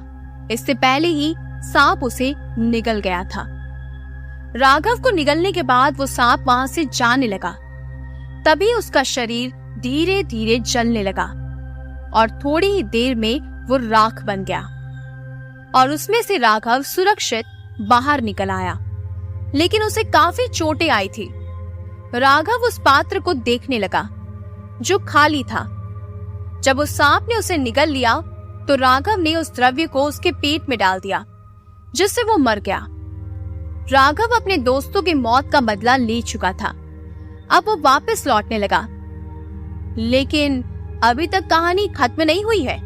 इससे पहले ही सांप उसे निगल गया था। राघव को निगलने के बाद वो सांप वहां से जाने लगा। तभी उसका शरीर धीरे धीरे जलने लगा और थोड़ी ही देर में वो राख बन गया और उसमें से राघव सुरक्षित बाहर निकल आया, लेकिन उसे काफी चोटें आई थी। राघव उस पात्र को देखने लगा, जो खाली था। जब उस सांप ने उसे निगल लिया तो राघव ने उस द्रव्य को उसके पेट में डाल दिया, जिससे वो मर गया। राघव अपने दोस्तों की मौत का बदला ले चुका था। अब वो वापस लौटने लगा, लेकिन अभी तक कहानी खत्म नहीं हुई है।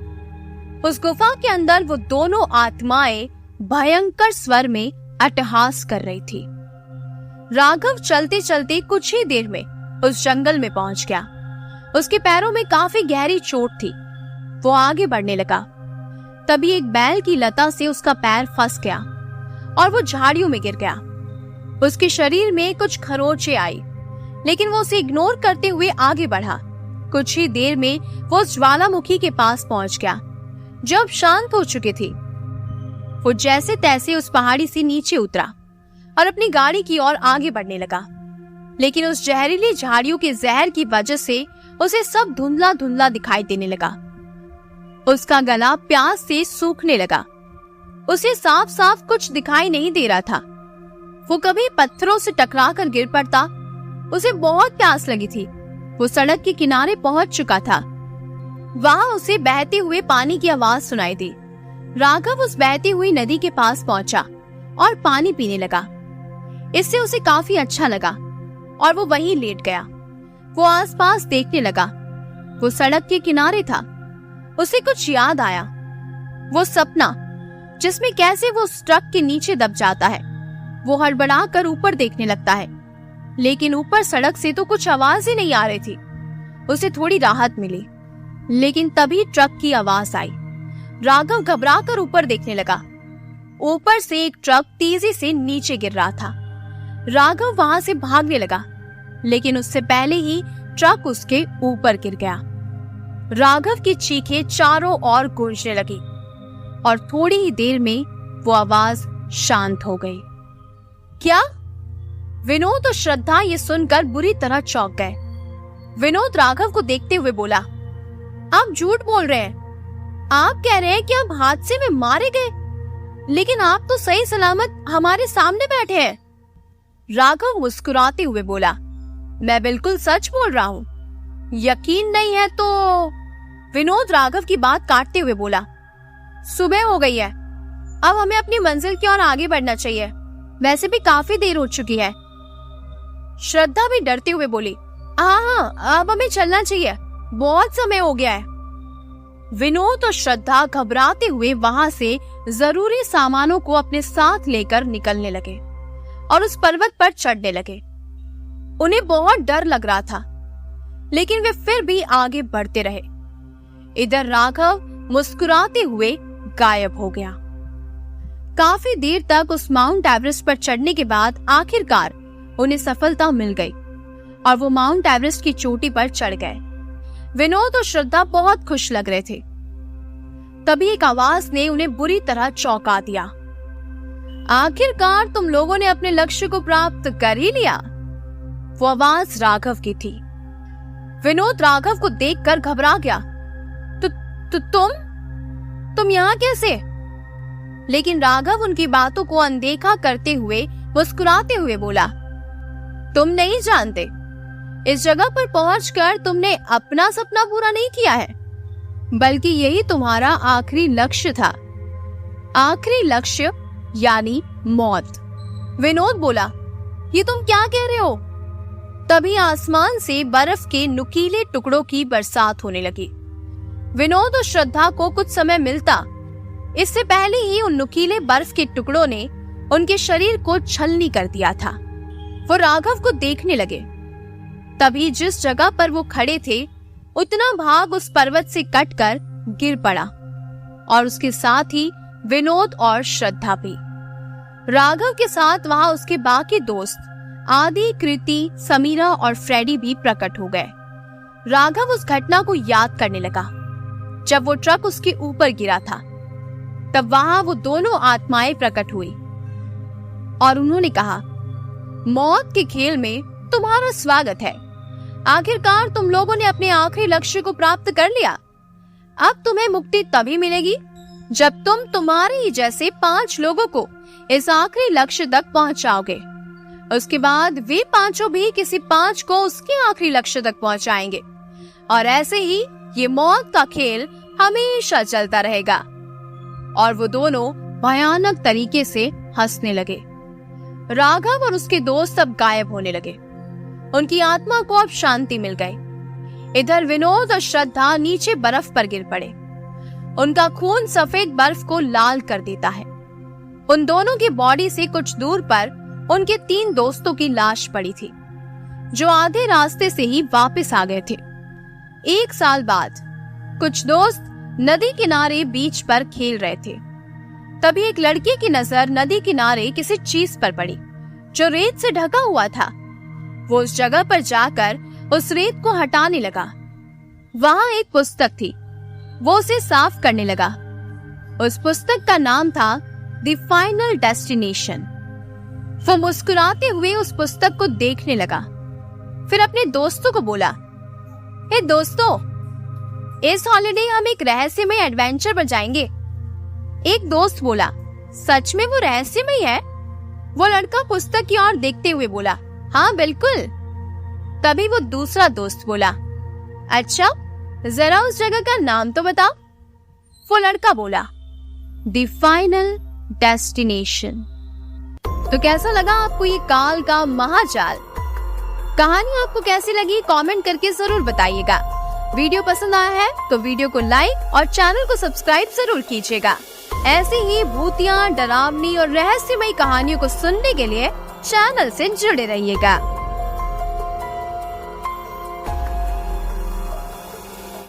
उस गुफा के अंदर वो दोनों आत्माएं भयंकर स्वर में अट्टहास कर रही थी। राघव चलते चलते कुछ ही देर में उस जंगल में पहुंच गया। उसके पैरों में काफी गहरी चोट थी। वो आगे बढ़ने लगा। तभी एक बैल की लता से उसका पैर फंस गया और वो झाड़ियों में गिर गया। उसके शरीर में कुछ खरोंचे आई, लेकिन वो उसे इग्नोर करते हुए आगे बढ़ा। कुछ ही देर में वो उस ज्वालामुखी के पास पहुंच गया, जो अब शांत हो चुकी थी। वो जैसे तैसे उस पहाड़ी से नीचे उतरा और अपनी गाड़ी की ओर आगे बढ़ने लगा, लेकिन उस जहरीली झाड़ियों के जहर की वजह से उसे सब धुंधला धुंधला दिखाई देने लगा। उसका गला प्यास से सूखने लगा। उसे साफ साफ कुछ दिखाई नहीं दे रहा था। वो कभी पत्थरों से टकरा कर गिर पड़ता। उसे बहुत प्यास लगी थी। वो सड़क के किनारे पहुंच चुका था। वहां उसे बहते हुए पानी की आवाज सुनाई दी। राघव उस बहती हुई नदी के पास पहुंचा और पानी पीने लगा। इससे उसे काफी अच्छा लगा और वो वहीं लेट गया। वो आसपास देखने लगा। वो सड़क के किनारे था। उसे कुछ याद आया। वो सपना जिसमें कैसे वो उस ट्रक के नीचे दब जाता है। वो हड़बड़ा कर ऊपर देखने लगता है, लेकिन ऊपर सड़क से तो कुछ आवाज ही नहीं आ रही थी। उसे थोड़ी राहत मिली, लेकिन तभी ट्रक की आवाज आई। राघव घबरा कर ऊपर देखने लगा। ऊपर से एक ट्रक तेजी से नीचे गिर रहा था। राघव वहां से भागने लगा, लेकिन उससे पहले ही ट्रक उसके ऊपर गिर गया। राघव की चीखें चारों ओर गूंजने लगी और थोड़ी ही देर में वो आवाज शांत हो गई। क्या? विनोद और श्रद्धा ये सुनकर बुरी तरह चौंक गए। विनोद राघव को देखते हुए बोला, आप झूठ बोल रहे हैं। आप कह रहे हैं कि आप हादसे में मारे गए, लेकिन आप तो सही सलामत हमारे सामने बैठे हैं। राघव मुस्कुराते हुए बोला, मैं बिल्कुल सच बोल रहा हूँ। यकीन नहीं है तो? विनोद राघव की बात काटते हुए बोला, सुबह हो गई है, अब हमें अपनी मंजिल की ओर आगे बढ़ना चाहिए। वैसे भी काफी देर हो चुकी है। श्रद्धा भी डरते हुए बोली, हाँ, अब हमें चलना चाहिए, बहुत समय हो गया है। विनोद और श्रद्धा घबराते हुए वहां से जरूरी सामानों को अपने साथ लेकर निकलने लगे और उस पर्वत पर चढ़ने लगे। उन्हें बहुत डर लग रहा था, लेकिन वे फिर भी आगे बढ़ते रहे। इधर राघव मुस्कुराते हुए गायब हो गया। काफी देर तक उस माउंट एवरेस्ट पर चढ़ने के बाद आखिरकार उन्हें सफलता मिल गई और वो माउंट एवरेस्ट की चोटी पर चढ़ गए। विनोद और श्रद्धा बहुत खुश लग रहे थे। तभी एक आवाज ने उन्हें बुरी तरह चौंका दिया। आखिरकार तुम लोगों ने अपने लक्ष्य को प्राप्त कर ही लिया। वो आवाज राघव की थी। विनोद राघव को देखकर घबरा गया। तुम यहाँ कैसे? लेकिन राघव उनकी बातों को अनदेखा करते हुए मुस्कुराते हुए बोला, तुम नहीं जानते, इस जगह पर पहुंचकर तुमने अपना सपना पूरा नहीं किया है, बल्कि यही तुम्हारा आखिरी लक्ष्य था। आखिरी लक्ष्य यानी मौत। विनोद बोला, ये तुम क्या कह रहे हो? तभी आसमान से बर्फ के नुकीले टुकड़ों की बरसात होने लगी। विनोद और श्रद्धा को कुछ समय मिलता, इससे पहले ही उन नुकीले बर्फ के टुकड़ों ने उनके शरीर को छलनी कर दिया था। वो राघव को देखने लगे। तभी जिस जगह पर वो खड़े थे, उतना भाग उस पर्वत से कटकर गिर पड़ा और उसके साथ ही विनोद और श्रद्धा भी। राघव के साथ वहां उसके बाकी दोस्त आदि, कृति, समीरा और फ्रेडी भी प्रकट हो गए। राघव उस घटना को याद करने लगा जब वो ट्रक उसके ऊपर गिरा था। तब वहां वो दोनों आत्माएं प्रकट हुई और उन्होंने कहा, मौत के खेल में तुम्हारा स्वागत है। आखिरकार तुम लोगों ने अपने आखिरी लक्ष्य को प्राप्त कर लिया। अब तुम्हें मुक्ति तभी मिलेगी जब तुम तुम्हारे ही जैसे 5 लोगों को इस आखिरी लक्ष्य तक पहुंचाओगे। उसके बाद वे 5 भी किसी 5 को उसके आखिरी लक्ष्य तक पहुंचाएंगे और ऐसे ही ये मौत का खेल हमेशा चलता रहेगा। और वो दोनों भयानक तरीके से हंसने लगे। राघव और उसके दोस्त अब गायब होने लगे। उनकी आत्मा को अब शांति मिल गई। इधर विनोद और श्रद्धा नीचे बर्फ पर गिर पड़े। उनका खून सफेद बर्फ को लाल कर देता है। उन दोनों की बॉडी से कुछ दूर पर उनके 3 दोस्तों की लाश पड़ी थी, जो आधे रास्ते से ही वापस आ गए थे। 1 साल बाद कुछ दोस्त नदी किनारे बीच पर खेल रहे थे। तभी एक लड़के की नजर नदी किनारे किसी चीज पर पड़ी जो रेत से ढका हुआ था। वो उस जगह पर जाकर उस रेत को हटाने लगा। वहां एक पुस्तक थी। वो उसे साफ करने लगा। उस पुस्तक का नाम था द फाइनल डेस्टिनेशन। वो मुस्कुराते हुए उस पुस्तक को देखने लगा। फिर अपने दोस्तों को बोला, हे दोस्तों, इस हॉलिडे हम एक रहस्यमय एडवेंचर पर जाएंगे। एक दोस्त बोला, सच में वो रहस्यमय है? वो लड़का पुस्तक की ओर देखते हुए बोला, हाँ बिल्कुल। तभी वो दूसरा दोस्त बोला, अच्छा जरा उस जगह का नाम तो बताओ। वो लड़का बोला, द फाइनल डेस्टिनेशन। तो कैसा लगा आपको ये काल का महाजाल? कहानी आपको कैसी लगी कमेंट करके जरूर बताइएगा। वीडियो पसंद आया है तो वीडियो को लाइक और चैनल को सब्सक्राइब जरूर कीजिएगा। ऐसी ही भूतिया, डरावनी और रहस्यमयी कहानियों को सुनने के लिए चैनल से जुड़े रहिएगा।